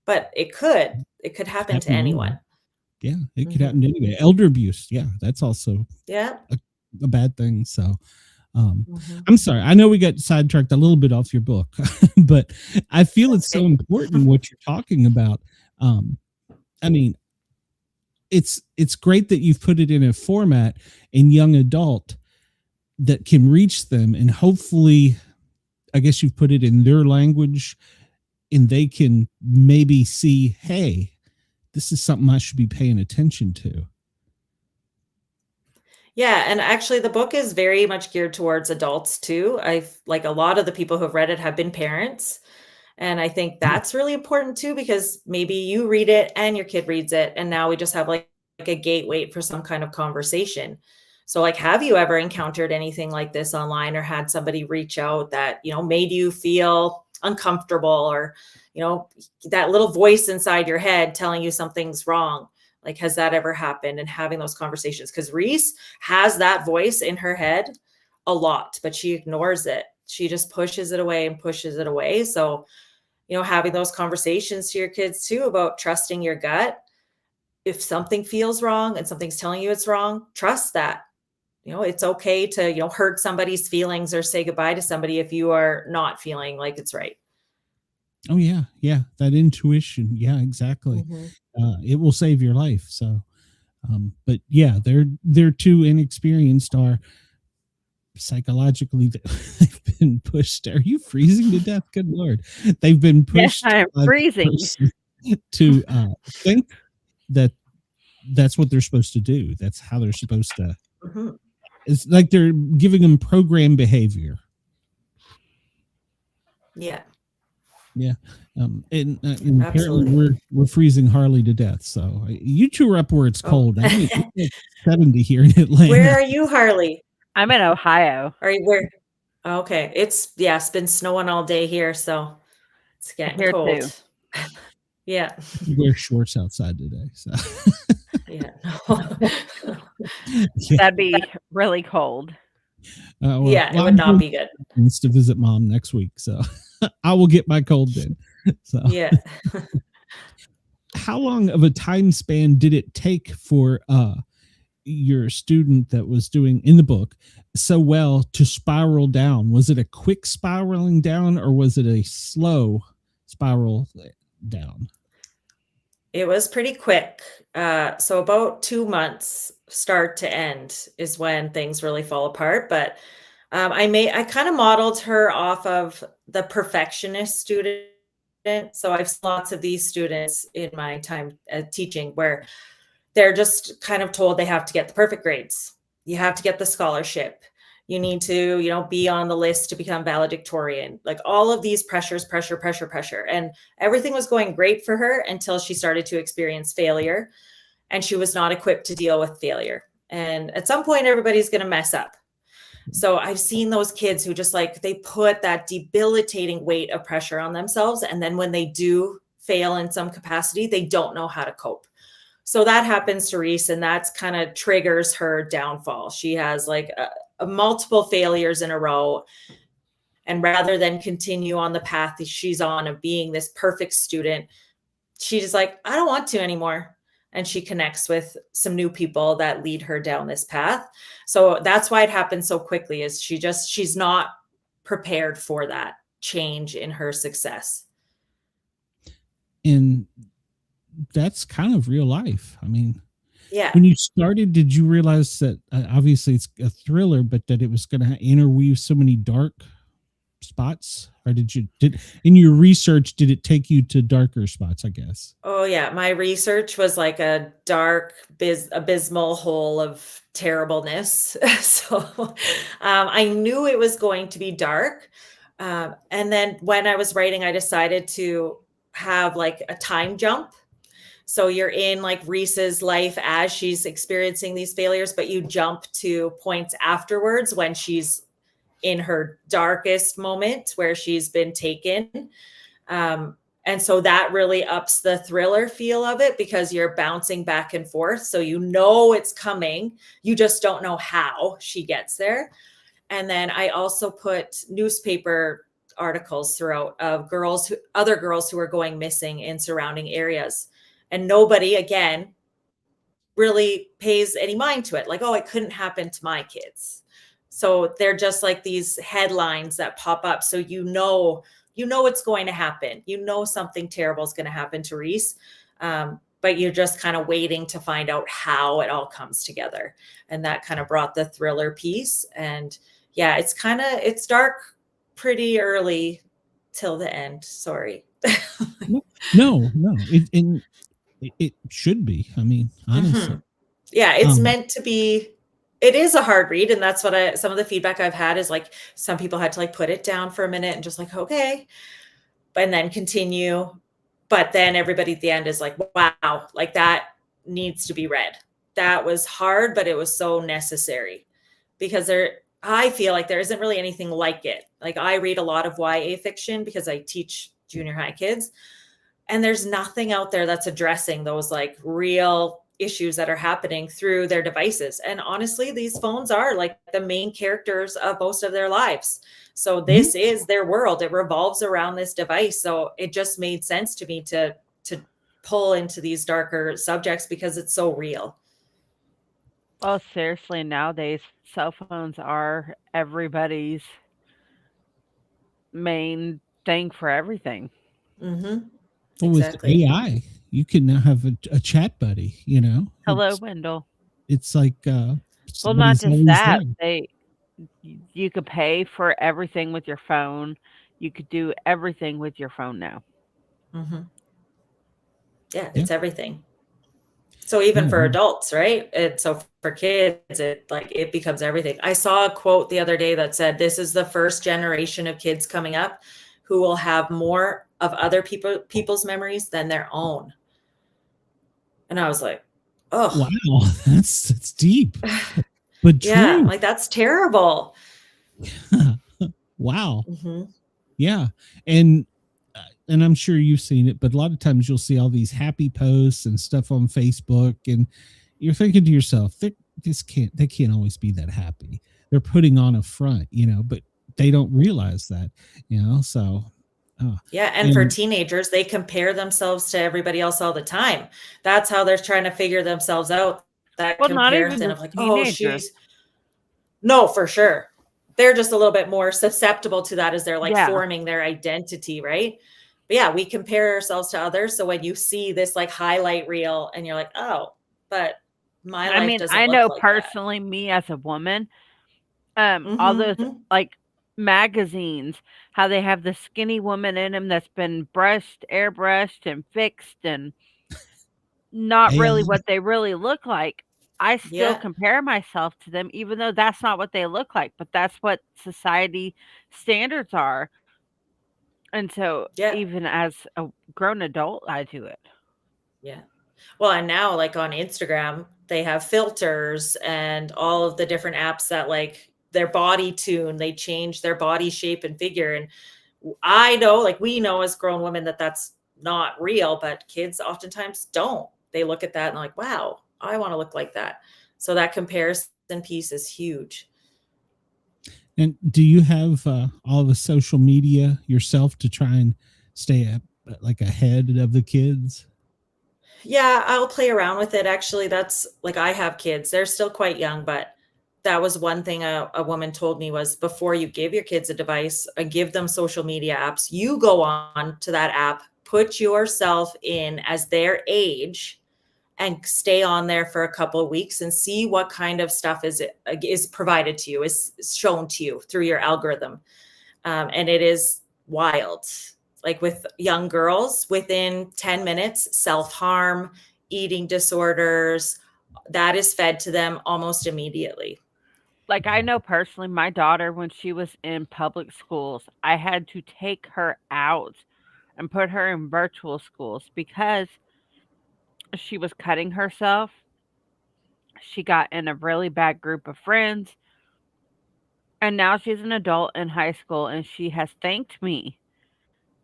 but it could happen to anyone. Yeah, it could happen to anybody. Elder abuse. Yeah, that's also a bad thing. So I'm sorry. I know we got sidetracked a little bit off your book, but I feel it's so important what you're talking about. I mean, it's great that you've put it in a format in young adult that can reach them, and hopefully, I guess you've put it in their language, and they can maybe see, hey, this is something I should be paying attention to. Yeah. And actually the book is very much geared towards adults too. Like a lot of the people who have read it have been parents. And I think that's really important too, because maybe you read it and your kid reads it, and now we just have like a gateway for some kind of conversation. So like, have you ever encountered anything like this online, or had somebody reach out that, made you feel uncomfortable, or, that little voice inside your head telling you something's wrong? Like, has that ever happened? And having those conversations, because Reese has that voice in her head a lot, but she ignores it. She just pushes it away and pushes it away. So, having those conversations to your kids too about trusting your gut. If something feels wrong and something's telling you it's wrong, trust that. It's okay to, hurt somebody's feelings or say goodbye to somebody if you are not feeling like it's right. Oh yeah. Yeah. That intuition. Yeah, exactly. It will save your life. So, but yeah, they're too inexperienced, or psychologically they've been pushed. Are you freezing to death? Good Lord. They've been pushed. Yes, I'm freezing. To think that that's what they're supposed to do. That's how they're supposed to. Mm-hmm. It's like they're giving them program behavior. Yeah. Yeah. And apparently Absolutely. we're freezing Harley to death. So you two are up where it's Oh. cold. I mean, it's like 70 here in Atlanta. Where are you, Harley? I'm in Ohio. Are you where? Okay. It's been snowing all day here, so it's getting Here cold. too. Yeah. You wear shorts outside today. So Yeah. yeah. That'd be really cold. Well, Yeah, it would I'm not be good. needs to visit mom next week, so I will get my cold then. So Yeah. how long of a time span did it take for your student that was doing in the book so well to spiral down? Was it a quick spiraling down, or was it a slow spiral down? It was pretty quick. So about 2 months start to end is when things really fall apart. But I kind of modeled her off of the perfectionist student. So I've seen lots of these students in my time teaching where they're just kind of told they have to get the perfect grades. You have to get the scholarship. You need to, be on the list to become valedictorian. Like all of these pressure. And everything was going great for her until she started to experience failure, and she was not equipped to deal with failure. And at some point, everybody's going to mess up. So I've seen those kids who just they put that debilitating weight of pressure on themselves. And then when they do fail in some capacity, they don't know how to cope. So that happens to Reese, and that's kind of triggers her downfall. She has multiple failures in a row. And rather than continue on the path that she's on of being this perfect student, she's just I don't want to anymore. And she connects with some new people that lead her down this path. So that's why it happens so quickly, is she's not prepared for that change in her success. And that's kind of real life. I mean, yeah. When you started, did you realize that obviously it's a thriller, but that it was going to interweave so many dark spots? Or did in your research, did it take you to darker spots, I guess? Oh yeah. My research was like a dark, abysmal hole of terribleness. So I knew it was going to be dark. And then when I was writing, I decided to have a time jump. So you're in Reese's life as she's experiencing these failures, but you jump to points afterwards when she's in her darkest moment where she's been taken. And so that really ups the thriller feel of it, because you're bouncing back and forth. So it's coming. You just don't know how she gets there. And then I also put newspaper articles throughout of other girls who are going missing in surrounding areas. And nobody, again, really pays any mind to it. It couldn't happen to my kids. So they're just these headlines that pop up. So it's going to happen. Something terrible is going to happen to Reese. But you're just kind of waiting to find out how it all comes together. And that kind of brought the thriller piece. And yeah, it's dark pretty early till the end. Sorry. No. It should be. I mean, honestly. Mm-hmm. Yeah, it's meant to be. It is a hard read. And that's what some of the feedback I've had is some people had to put it down for a minute and just okay, and then continue. But then everybody at the end is wow, that needs to be read. That was hard, but it was so necessary, because I feel there isn't really anything like it. I read a lot of YA fiction because I teach junior high kids. And there's nothing out there that's addressing those real issues that are happening through their devices. And honestly, these phones are the main characters of most of their lives. So this is their world. It revolves around this device. So it just made sense to me to pull into these darker subjects because it's so real. Well, seriously, nowadays, cell phones are everybody's main thing for everything. Mm-hmm. Well, exactly. With AI, you can now have a chat buddy, Hello, Wendell. It's well, not just that. You could pay for everything with your phone. You could do everything with your phone now. Mm-hmm. Yeah, it's everything. So even for Mhm. adults, right? And so for kids, it becomes everything. I saw a quote the other day that said, "This is the first generation of kids coming up who will have more of other people's memories than their own." And I was like, Wow, "Oh, that's deep, but yeah, true. like that's terrible." Wow. Hmm. Yeah. And and I'm sure you've seen it, but a lot of times you'll see all these happy posts and stuff on Facebook, and you're thinking to yourself, they can't always be that happy. They're putting on a front, but they don't realize that, so Yeah, and for and teenagers, they compare themselves to everybody else all the time. That's how they're trying to figure themselves out. That Well, not even comparison the of like, "Oh, teenagers. she's..." No, for sure. They're just a little bit more susceptible to that as they're like Yeah. forming their identity, right? But yeah, we compare ourselves to others. So when you see this like highlight reel and you're like, "Oh, but my I life mean, doesn't I look know like that." personally, me as a woman, all those Hmm. like magazines, how they have the skinny woman in them that's been airbrushed and fixed and not really AI. what they really look like. I still Yeah. compare myself to them, even though that's not what they look like, but that's what society standards are. And so Yeah. even as a grown adult, I do it. Yeah. Well, and now like on Instagram, they have filters and all of the different apps that like their body tune, they change their body shape and figure. And I know, like we know as grown women that that's not real, but kids oftentimes don't. They look at that and like, "Wow, I want to look like that." So that comparison piece is huge. And do you have all the social media yourself to try and stay like ahead of the kids? Yeah, I'll play around with it. Actually, that's like I have kids. They're still quite young, but that was one thing a woman told me was before you give your kids a device and give them social media apps, you go on to that app, put yourself in as their age and stay on there for a couple of weeks and see what kind of stuff is provided to you, is shown to you through your algorithm. And it is wild. Like with young girls, within 10 minutes, self-harm, eating disorders, that is fed to them almost immediately. Like, I know personally, my daughter, when she was in public schools, I had to take her out and put her in virtual schools because she was cutting herself. She got in a really bad group of friends, and now she's an adult in high school, and she has thanked me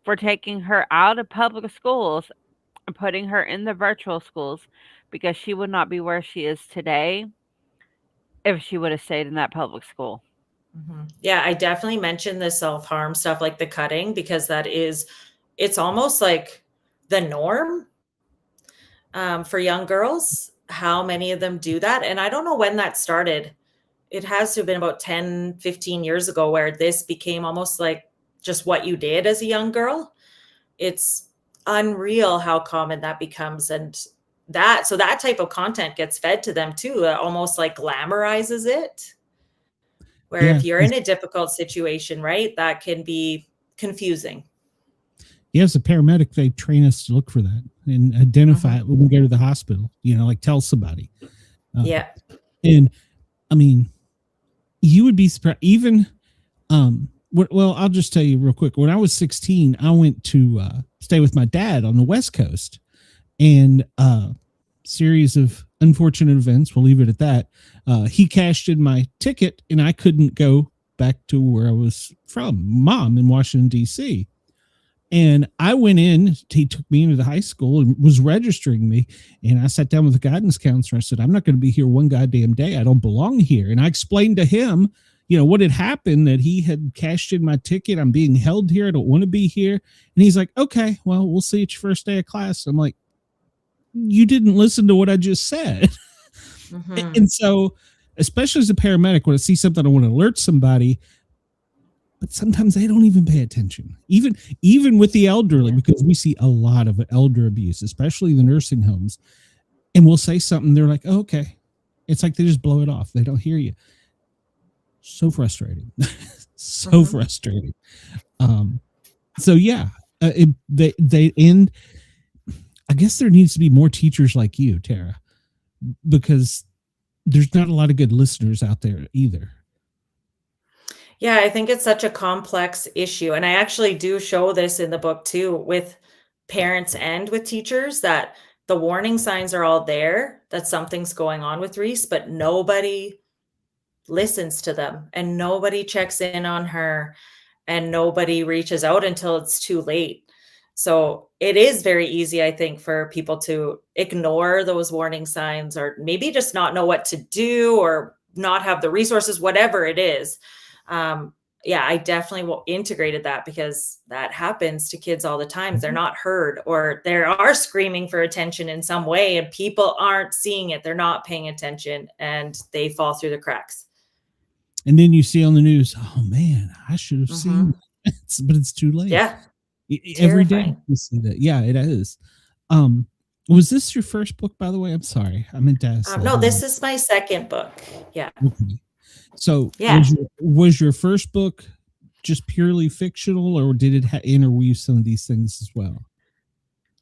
for taking her out of public schools and putting her in the virtual schools because she would not be where she is today if she would have stayed in that public school. Mhm. Yeah, I definitely mentioned the self-harm stuff, like the cutting, because it's almost like the norm for young girls, how many of them do that. And I don't know when that started. It has to have been about 10, 15 years ago where this became almost like just what you did as a young girl. It's unreal how common that becomes. And that type of content gets fed to them too. It almost like glamorizes it. Where Yeah. if you're in a difficult situation, right, that can be confusing. Yeah, as a paramedic, they train us to look for that and identify it when we go to the hospital, like tell somebody. Yeah. And I mean, you would be surprised. Even, well, I'll just tell you real quick. When I was 16, I went to stay with my dad on the West Coast, and series of unfortunate events. We'll leave it at that. He cashed in my ticket, and I couldn't go back to where I was from, Mom, in Washington, D.C. And I went in, he took me into the high school and was registering me. And I sat down with the guidance counselor. I said, "I'm not going to be here one goddamn day. I don't belong here." And I explained to him, what had happened, that he had cashed in my ticket. I'm being held here. I don't want to be here. And he's like, "Okay, well, we'll see you at your first day of class." I'm like, "You didn't listen to what I just said." Mhm. And so, especially as a paramedic, when I see something, I want to alert somebody. But sometimes they don't even pay attention, even with the elderly, because we see a lot of elder abuse, especially the nursing homes. And we'll say something, they're like, "Oh, okay." It's like they just blow it off. They don't hear you. So frustrating. So frustrating. So yeah, they end. I guess there needs to be more teachers like you, Tara, because there's not a lot of good listeners out there either. Yeah, I think it's such a complex issue. And I actually do show this in the book too, with parents and with teachers, that the warning signs are all there, that something's going on with Reese, but nobody listens to them and nobody checks in on her and nobody reaches out until it's too late. So it is very easy, I think, for people to ignore those warning signs, or maybe just not know what to do, or not have the resources, whatever it is. Yeah, I definitely integrated that, because that happens to kids all the time. They're not heard, or they are screaming for attention in some way and people aren't seeing it. They're not paying attention and they fall through the cracks. And then you see on the news, oh man, I should have seen that, but it's too late. Yeah. Every day you see that. Yeah, it is. Was this your first book, by the way? I'm sorry, I meant to ask. No, this is my second book. Yeah. Okay. So yeah, was your first book just purely fictional, or did it interweave some of these things as well?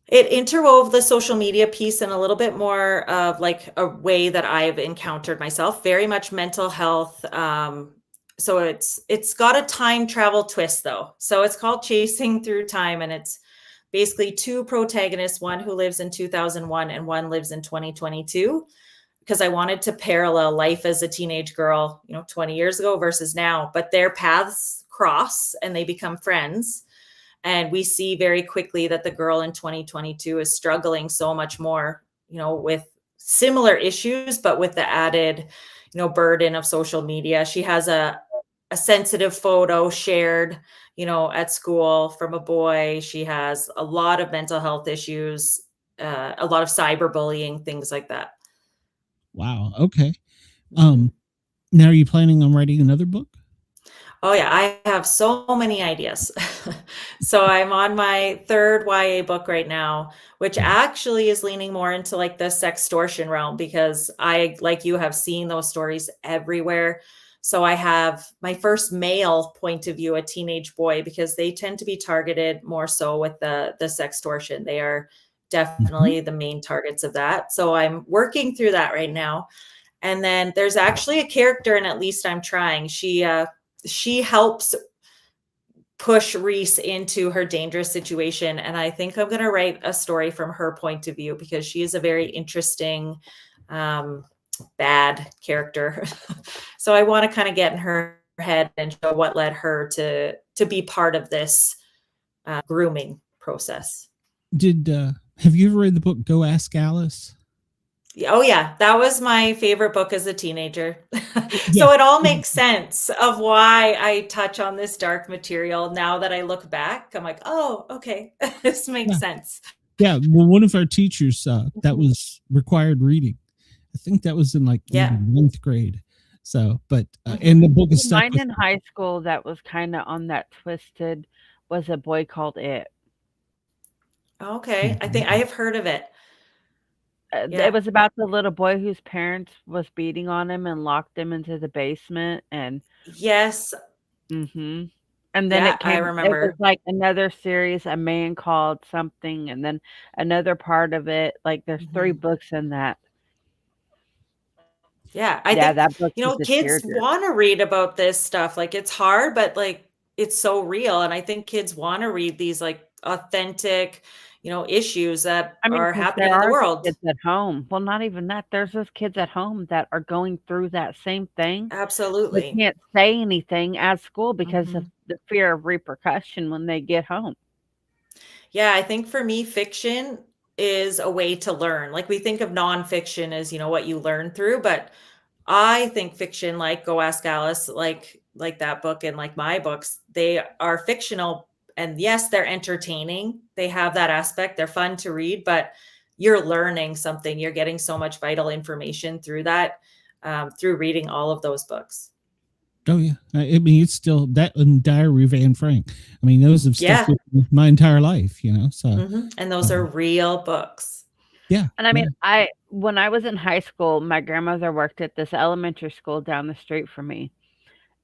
It interwove the social media piece in a little bit more of like a way that I've encountered myself, very much mental health. So it's got a time travel twist though. So it's called Chasing Through Time, and it's basically two protagonists, one who lives in 2001 and one lives in 2022, because I wanted to parallel life as a teenage girl, 20 years ago versus now, but their paths cross and they become friends. And we see very quickly that the girl in 2022 is struggling so much more, with similar issues, but with the added, burden of social media. She has a sensitive photo shared, at school from a boy. She has a lot of mental health issues, a lot of cyberbullying, things like that. Wow. Okay. Now are you planning on writing another book? Oh yeah, I have so many ideas. So I'm on my third YA book right now, which actually is leaning more into like the sextortion realm, because I, like you, have seen those stories everywhere. So I have my first male point of view, a teenage boy, because they tend to be targeted more so with the sextortion. They are definitely the main targets of that. So I'm working through that right now. And then there's actually a character, and At Least I'm Trying. She helps push Reese into her dangerous situation. And I think I'm going to write a story from her point of view, because she is a very interesting, bad character. So I want to kind of get in her head and show what led her to be part of this grooming process. Have you ever read the book Go Ask Alice? Oh yeah, that was my favorite book as a teenager. So it all makes sense of why I touch on this dark material. Now that I look back, I'm like, oh, okay, this makes sense. Yeah, well, one of our teachers, that was required reading. I think that was in like 9th grade. So, but and the book is stuck. Mine in high school that was kind of on that twisted was A Boy Called It. Okay, I think I have heard of it. It was about the little boy whose parents was beating on him and locked him into the basement. And yes. And then I remember. It was like another series, A Man Called Something, and then another part of it. Like there's 3 books in that. Yeah, I think that book, kids want to read about this stuff. Like it's hard, but like it's so real. And I think kids want to read these like authentic, issues that are happening in the world. Kids at home. Well, not even that. There's those kids at home that are going through that same thing. Absolutely. They can't say anything at school because of the fear of repercussion when they get home. Yeah, I think for me, fiction is a way to learn. Like we think of nonfiction as, what you learn through, but I think fiction, like Go Ask Alice, like that book and like my books, they are fictional. And yes, they're entertaining. They have that aspect. They're fun to read, but you're learning something. You're getting so much vital information through that, through reading all of those books. Oh yeah. I mean, it's still that and Diary of Anne Frank. I mean, those have stuck with me my entire life, so. And those are real books. Yeah. And I mean, when I was in high school, my grandmother worked at this elementary school down the street from me.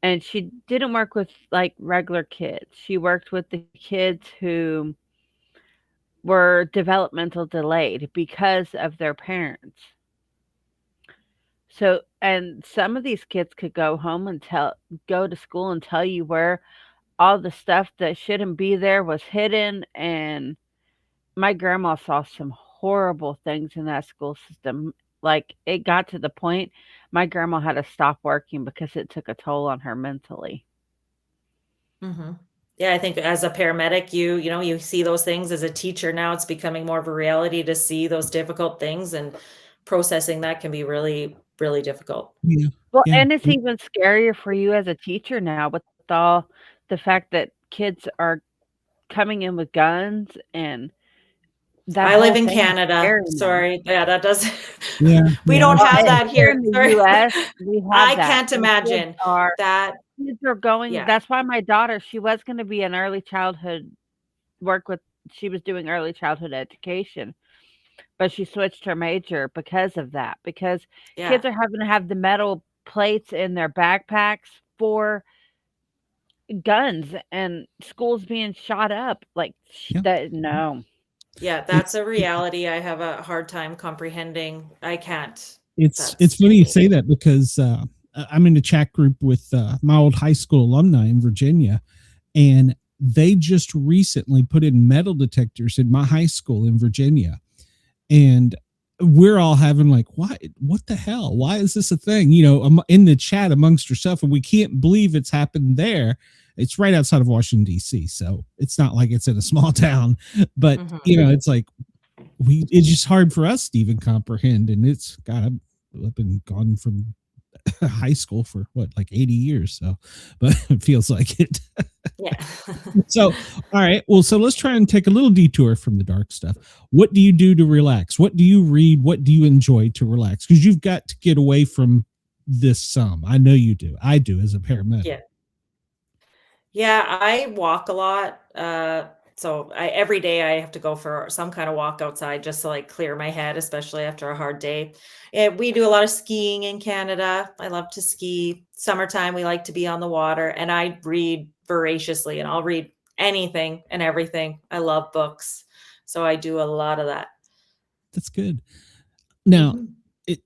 And she didn't work with like regular kids. She worked with the kids who were developmental delayed because of their parents. So, and some of these kids could go home and go to school and tell you where all the stuff that shouldn't be there was hidden. And my grandma saw some horrible things in that school system. Like, it got to the point my grandma had to stop working because it took a toll on her mentally. Mm-hmm. Yeah, I think as a paramedic, you see those things. As a teacher now, it's becoming more of a reality to see those difficult things, and processing that can be really, really difficult. Yeah. Well, Yeah. and it's even scarier for you as a teacher now with all the fact that kids are coming in with guns, and that I live whole in thing is Canada. scary now. Sorry. Yeah, that does. Yeah. We Yeah. don't Well, have and that here here. in the Sorry. US, we I have that. can't And imagine that. kids are going. Yeah. That's why my daughter, she was going to be an early childhood she was doing early childhood education, but she switched her major because of that. Because Yeah. kids are having to have the metal plates in their backpacks for guns, and schools being shot up. Like, Yeah. that, no. Yeah, that's a reality I have a hard time comprehending. I can't. It's That's funny you crazy. say that, because I'm in a chat group with my old high school alumni in Virginia, and they just recently put in metal detectors in my high school in Virginia, and we're all having like, what the hell? Why is this a thing? In the chat amongst yourself, and we can't believe it's happened there. It's right outside of Washington, D.C., so it's not like it's in a small town, but Mhm. it's like it's just hard for us to even comprehend. And it's, God, I've been gone from high school for like 80 years, so, but it feels like it. Yeah. So, all right, well, so let's try and take a little detour from the dark stuff. What do you do to relax? What do you read? What do you enjoy to relax? Because you've got to get away from this some. I know you do. I do, as a paramedic. Yeah. Yeah, I walk a lot. So every day I have to go for some kind of walk outside just to like clear my head, especially after a hard day. We do a lot of skiing in Canada. I love to ski. Summertime, we like to be on the water, and I read voraciously, and I'll read anything and everything. I love books. So I do a lot of that. That's good. Now, Mhm.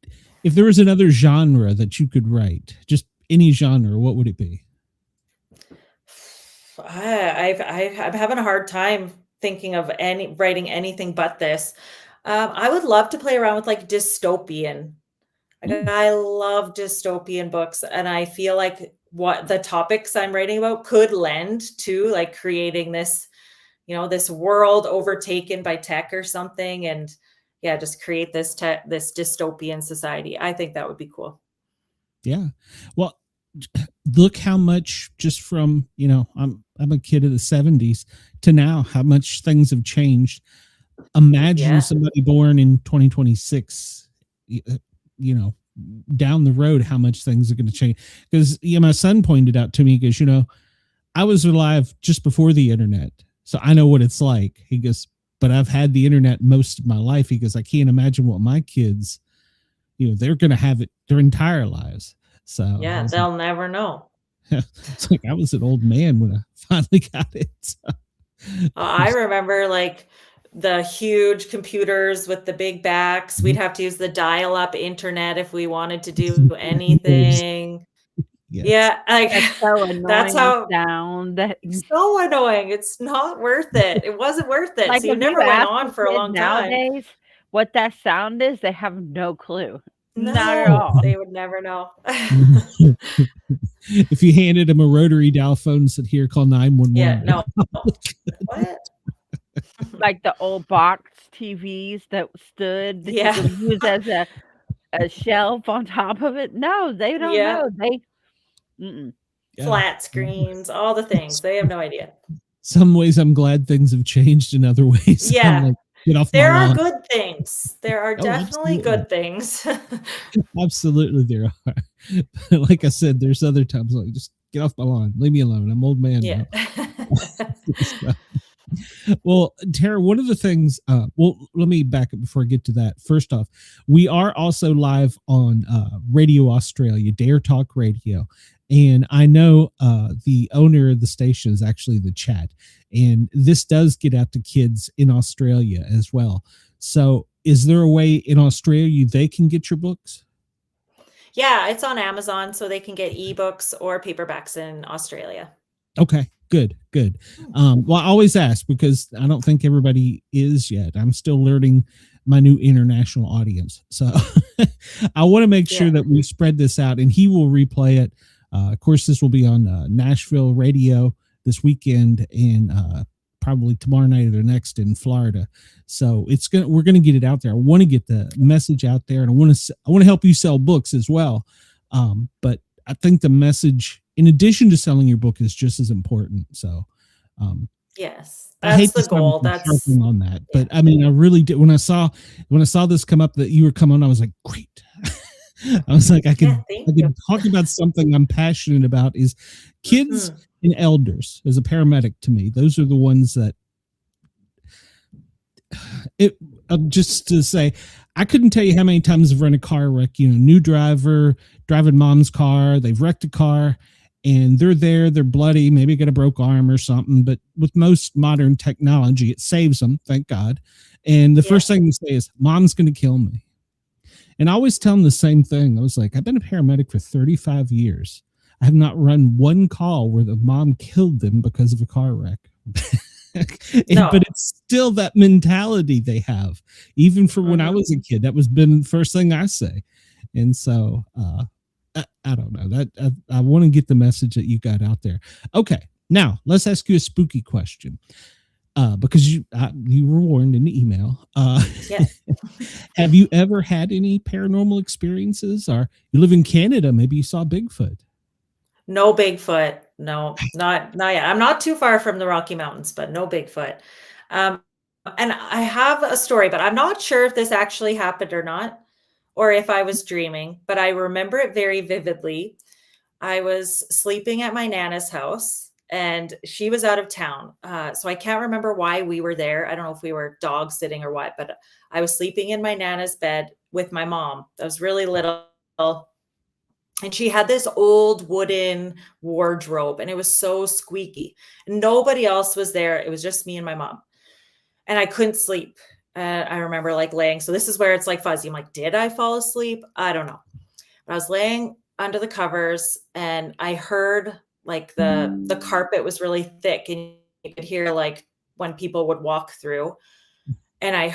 if there was another genre that you could write, just any genre, what would it be? I'm having a hard time thinking of writing anything but this. I would love to play around with like dystopian. Like, I love dystopian books, and I feel like what the topics I'm writing about could lend to like creating this, this world overtaken by tech or something, and yeah, just create this dystopian society. I think that would be cool. Yeah. Well, look how much, just from, I'm a kid of the 70s to now, how much things have changed. Imagine somebody born in 2026, down the road, how much things are going to change. Because my son pointed out to me, he goes, I was alive just before the internet, so I know what it's like. He goes, but I've had the internet most of my life. He goes, I can't imagine what my kids, they're going to have it their entire lives. So yeah, they'll never know. It's like I was an old man when I finally got it. So. I remember like the huge computers with the big backs. We'd have to use the dial-up internet if we wanted to do anything. Yes. Yeah, like That's so annoying. that's how sound. so annoying. It's not worth it. It wasn't worth it. Like, So you if never you went ask on the for a kids long time. nowadays what that sound is, they have no clue. No, Not at all. they would never know. If you handed them a rotary dial phone and said, "Here, call 911." Yeah, no. What? Like the old box TVs that stood that Yeah. you could use as a shelf on top of it. No, they don't Yeah. know. Yeah. Flat screens, all the things. They have no idea. Some ways I'm glad things have changed. In other ways, Yeah. I'm like, get off There my are lawn. good things. There are definitely absolutely. good things. Absolutely, there are. Like I said, there's other times like, just get off my lawn, leave me alone. I'm an old man. Yeah. Now. Well, Tara, one of the things, let me back up before I get to that. First off, we are also live on Radio Australia, Dare Talk Radio. And I know the owner of the station is actually the chat. And this does get out to kids in Australia as well. So is there a way in Australia they can get your books? Yeah, it's on Amazon, so they can get ebooks or paperbacks in Australia. Okay, good. Well, I always ask because I don't think everybody is yet. I'm still learning my new international audience. So I want to make sure that we spread this out, and he will replay it. Of course, this will be on Nashville radio this weekend, and probably tomorrow night or the next in Florida. So we're gonna get it out there. I want to get the message out there, and I want to help you sell books as well. But I think the message, in addition to selling your book, is just as important. So, yes, I hate that's the goal. That's on that, but I mean, I really did. When I saw this come up that you were coming on, I was like, great. I was like, I can talk about something I'm passionate about. Is kids and elders as a paramedic. To me, those are the ones that just to say, I couldn't tell you how many times I've run a car wreck, new driver driving mom's car, they've wrecked a car and they're bloody, maybe got a broke arm or something. But with most modern technology, it saves them, thank God. And the first thing they say is, mom's going to kill me. And I always tell them the same thing. I was like, I've been a paramedic for 35 years. I have not run one call where the mom killed them because of a car wreck. But it's still that mentality they have, even for when I was a kid. That was been the first thing I say. And so I don't know, that I want to get the message that you got out there. Okay, now let's ask you a spooky question, because you were warned in the email. Have you ever had any paranormal experiences? Or you live in Canada, maybe you saw Bigfoot? No Bigfoot. No, not yet. I'm not too far from the Rocky Mountains, but no Bigfoot. And I have a story, but I'm not sure if this actually happened or not, or if I was dreaming, but I remember it very vividly. I was sleeping at my Nana's house and she was out of town. So I can't remember why we were there. I don't know if we were dog sitting or what, but I was sleeping in my Nana's bed with my mom. I was really little. And she had this old wooden wardrobe and it was so squeaky. Nobody else was there. It was just me and my mom. And I couldn't sleep. I remember like laying. So this is where it's like fuzzy. I'm like, did I fall asleep? I don't know. But I was laying under the covers and I heard like the carpet was really thick and you could hear like when people would walk through. And I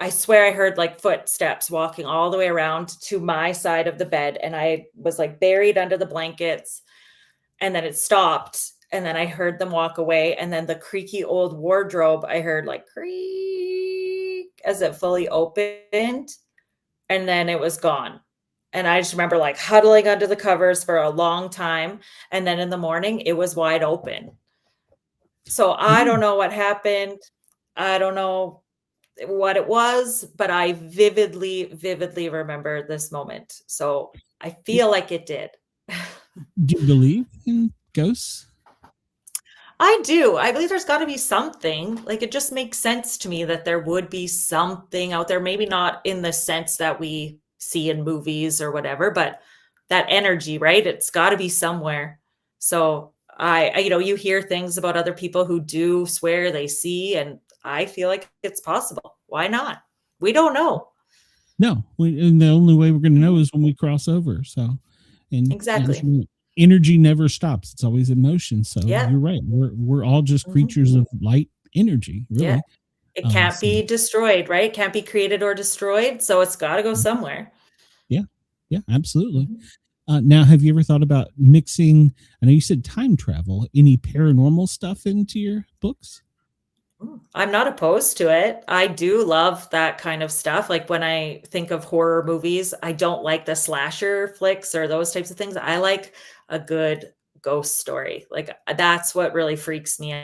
swear I heard like footsteps walking all the way around to my side of the bed. And I was like buried under the blankets and then it stopped. And then I heard them walk away. And then the creaky old wardrobe, I heard like creak as it fully opened. And then it was gone. And I just remember like huddling under the covers for a long time. And then in the morning, it was wide open. So I don't know what happened. I don't know what it was, but I vividly remember this moment. So I feel like it did. Do you believe in ghosts? I do. I believe there's got to be something. Like it just makes sense to me that there would be something out there, maybe not in the sense that we see in movies or whatever, but that energy, right? It's got to be somewhere. So I you hear things about other people who do swear they see, and I feel like it's possible. Why not? We don't know. No, and the only way we're going to know is when we cross over. So, exactly. Energy never stops. It's always in motion. So you're right. We're all just creatures of light energy, really. Yeah. It can't be destroyed, right? Can't be created or destroyed. So it's got to go somewhere. Yeah, absolutely. Now, have you ever thought about mixing, I know you said time travel, any paranormal stuff into your books? I'm not opposed to it. I do love that kind of stuff. Like when I think of horror movies, I don't like the slasher flicks or those types of things. I like a good ghost story. Like that's what really freaks me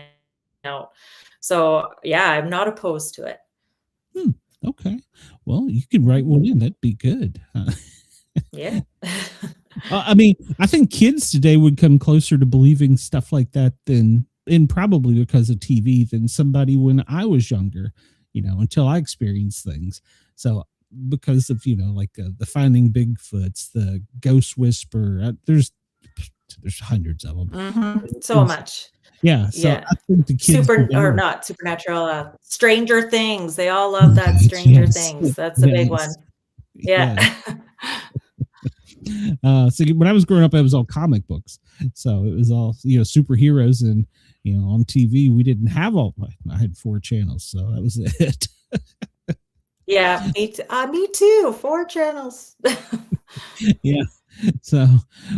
out. So yeah, I'm not opposed to it. Okay. Well, you could write one in. That'd be good. Yeah. I mean, I think kids today would come closer to believing stuff like that than, and probably because of TV, than somebody when I was younger, until I experienced things. So because of, like the Finding Bigfoots, the Ghost Whisper, there's hundreds of them. So much. Yeah. So I think the kids not supernatural, Stranger Things. They all love that Stranger Things. That's a big one. Yeah. So when I was growing up, it was all comic books. So it was all, superheroes, and, on TV, we didn't have I had 4 channels. So that was it. Yeah, me too. 4 channels. Yeah. So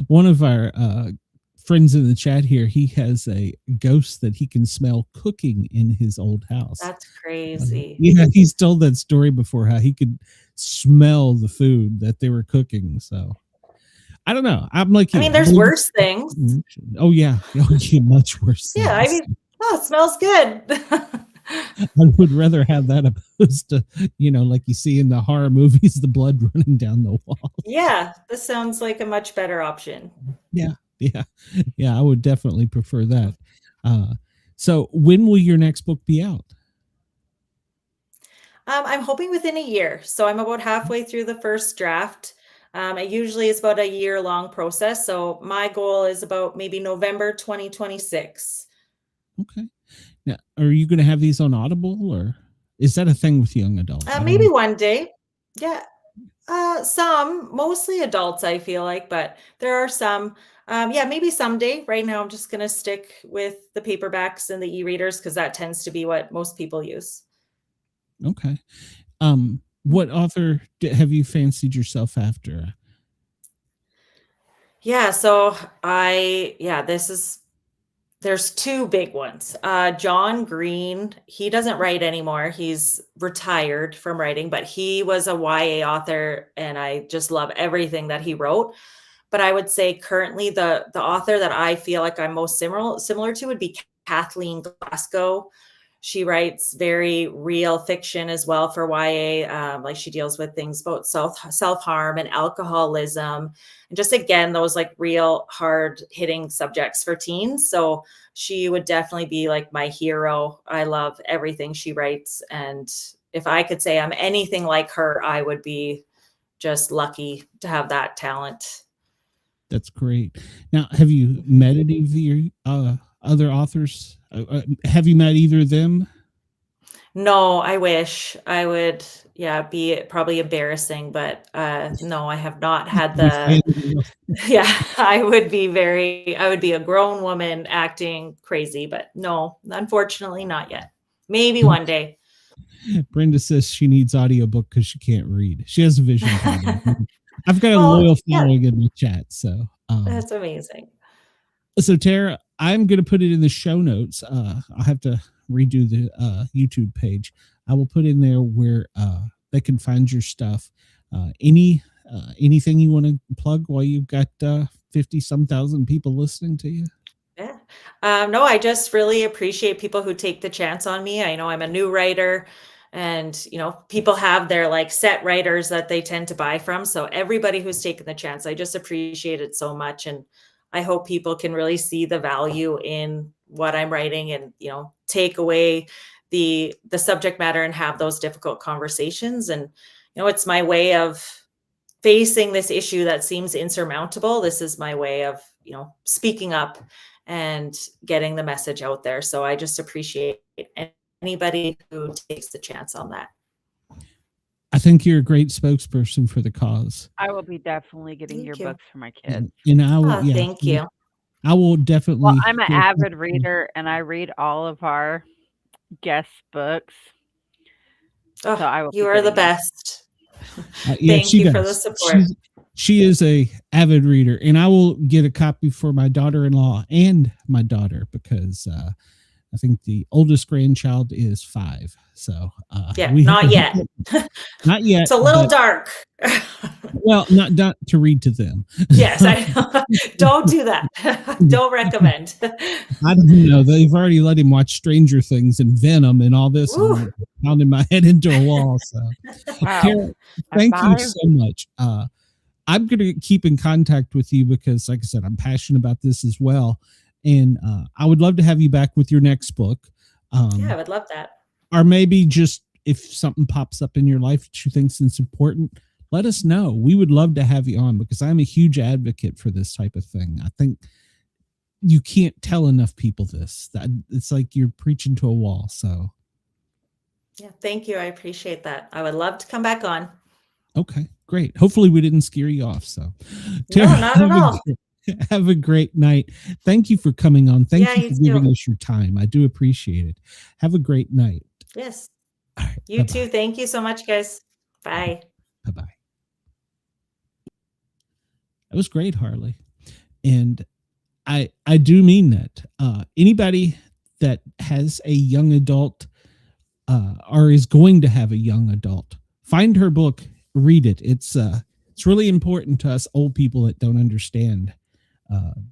one of our friends in the chat here, he has a ghost that he can smell cooking in his old house. That's crazy. Yeah, he's told that story before, how he could smell the food that they were cooking. So I don't know. I'm like, there's worse things. Oh yeah, much worse. Yeah, things. it smells good. I would rather have that opposed to, like you see in the horror movies, the blood running down the wall. Yeah, this sounds like a much better option. Yeah. I would definitely prefer that. So when will your next book be out? I'm hoping within a year. So I'm about halfway through the first draft. It usually is about a year-long process. So my goal is about maybe November 2026. Okay. Now, are you going to have these on Audible, or is that a thing with young adults? Maybe one day. Yeah. Mostly adults, I feel like, but there are some. Maybe someday. Right now, I'm just going to stick with the paperbacks and the e-readers because that tends to be what most people use. Okay. What author have you fancied yourself after? Yeah. So there's 2 big ones. John Green, he doesn't write anymore. He's retired from writing, but he was a YA author, and I just love everything that he wrote. But I would say currently the author that I feel like I'm most similar to would be Kathleen Glasgow. She writes very real fiction as well for YA. Like she deals with things about self-harm and alcoholism, and just again those like real hard hitting subjects for teens. So she would definitely be like my hero. I love everything she writes, and if I could say I'm anything like her, I would be just lucky to have that talent. That's great. Now, have you met any of your other authors? Have you met either of them? No, I wish I would. Yeah, be probably embarrassing, but no, I have not had the. Yeah, I would be a grown woman acting crazy, but no, unfortunately, not yet. Maybe one day. Brenda says she needs audiobook because she can't read. She has a vision problem. I've got a loyal following in the chat, so that's amazing. So Tara, I'm going to put it in the show notes. I'll have to redo the YouTube page. I will put in there where they can find your stuff. Anything you want to plug while you've got 50-some thousand people listening to you? Yeah. No, I just really appreciate people who take the chance on me. I know I'm a new writer, and people have their like set writers that they tend to buy from. So everybody who's taken the chance, I just appreciate it so much. And I hope people can really see the value in what I'm writing, and take away the subject matter and have those difficult conversations. And it's my way of facing this issue that seems insurmountable. This is my way of speaking up and getting the message out there. So I just appreciate anybody who takes the chance on that. I think you're a great spokesperson for the cause. I will be definitely getting your books for my kids. And I will. Thank you. I will definitely. Well, I'm an avid reader, and I read all of our guest books. Oh, so I will. You are the best. Thank you for the support. She is a avid reader, and I will get a copy for my daughter-in-law and my daughter, because I think the oldest grandchild is 5. So not yet. Not yet. It's a little dark. Well, not to read to them. Yes, I know. Don't do that. Don't recommend. I don't know. They've already let him watch Stranger Things and Venom and all this, and pounding my head into a wall. So, wow. Kara, thank you so much. I'm going to keep in contact with you because, like I said, I'm passionate about this as well. And I would love to have you back with your next book. I would love that. Or maybe just if something pops up in your life that you think is important, let us know. We would love to have you on, because I'm a huge advocate for this type of thing. I think you can't tell enough people this. That it's like you're preaching to a wall. So, yeah, thank you. I appreciate that. I would love to come back on. Okay, Great. Hopefully we didn't scare you off. So No, not at all. Have a great night. Thank you for coming on. Thank Yeah, you for you giving too. us your time. I do appreciate it. Have a great night. Yes. All right. You Bye-bye. too. Thank you so much, guys. Bye. Bye-bye. That was great, Harley. And I do mean that. Anybody that has a young adult or is going to have a young adult, find her book, read it. It's really important to us old people that don't understand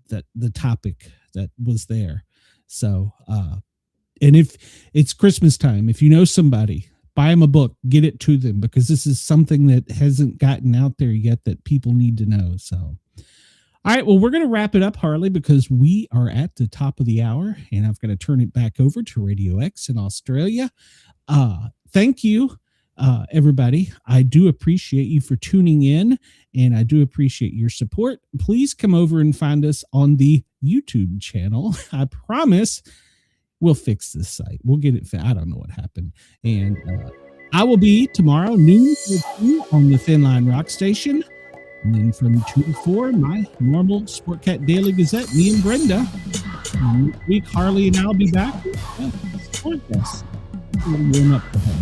that the topic that was there. So, and if it's Christmas time, if you know somebody, buy them a book, get it to them, because this is something that hasn't gotten out there yet that people need to know. So, all right, well, we're going to wrap it up, Harley, because we are at the top of the hour, and I'm going to turn it back over to Radio X in Australia. Thank you, everybody. I do appreciate you for tuning in, and I do appreciate your support. Please come over and find us on the YouTube channel. I promise we'll fix this site. We'll get it. I don't know what happened. And I will be tomorrow noon on the Thin Line Rock Station. And then from 2 to 4, my normal Sportcat Daily Gazette, me and Brenda. And next week, Harley and I'll be back with Sportcast. We'll warm up for her.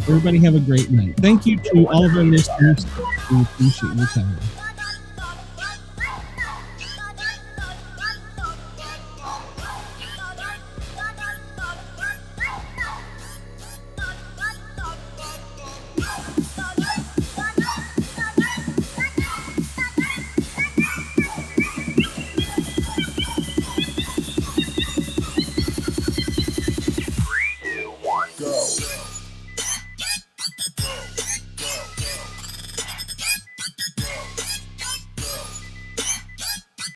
Everybody have a great night. Thank you to all of our listeners. We appreciate your time.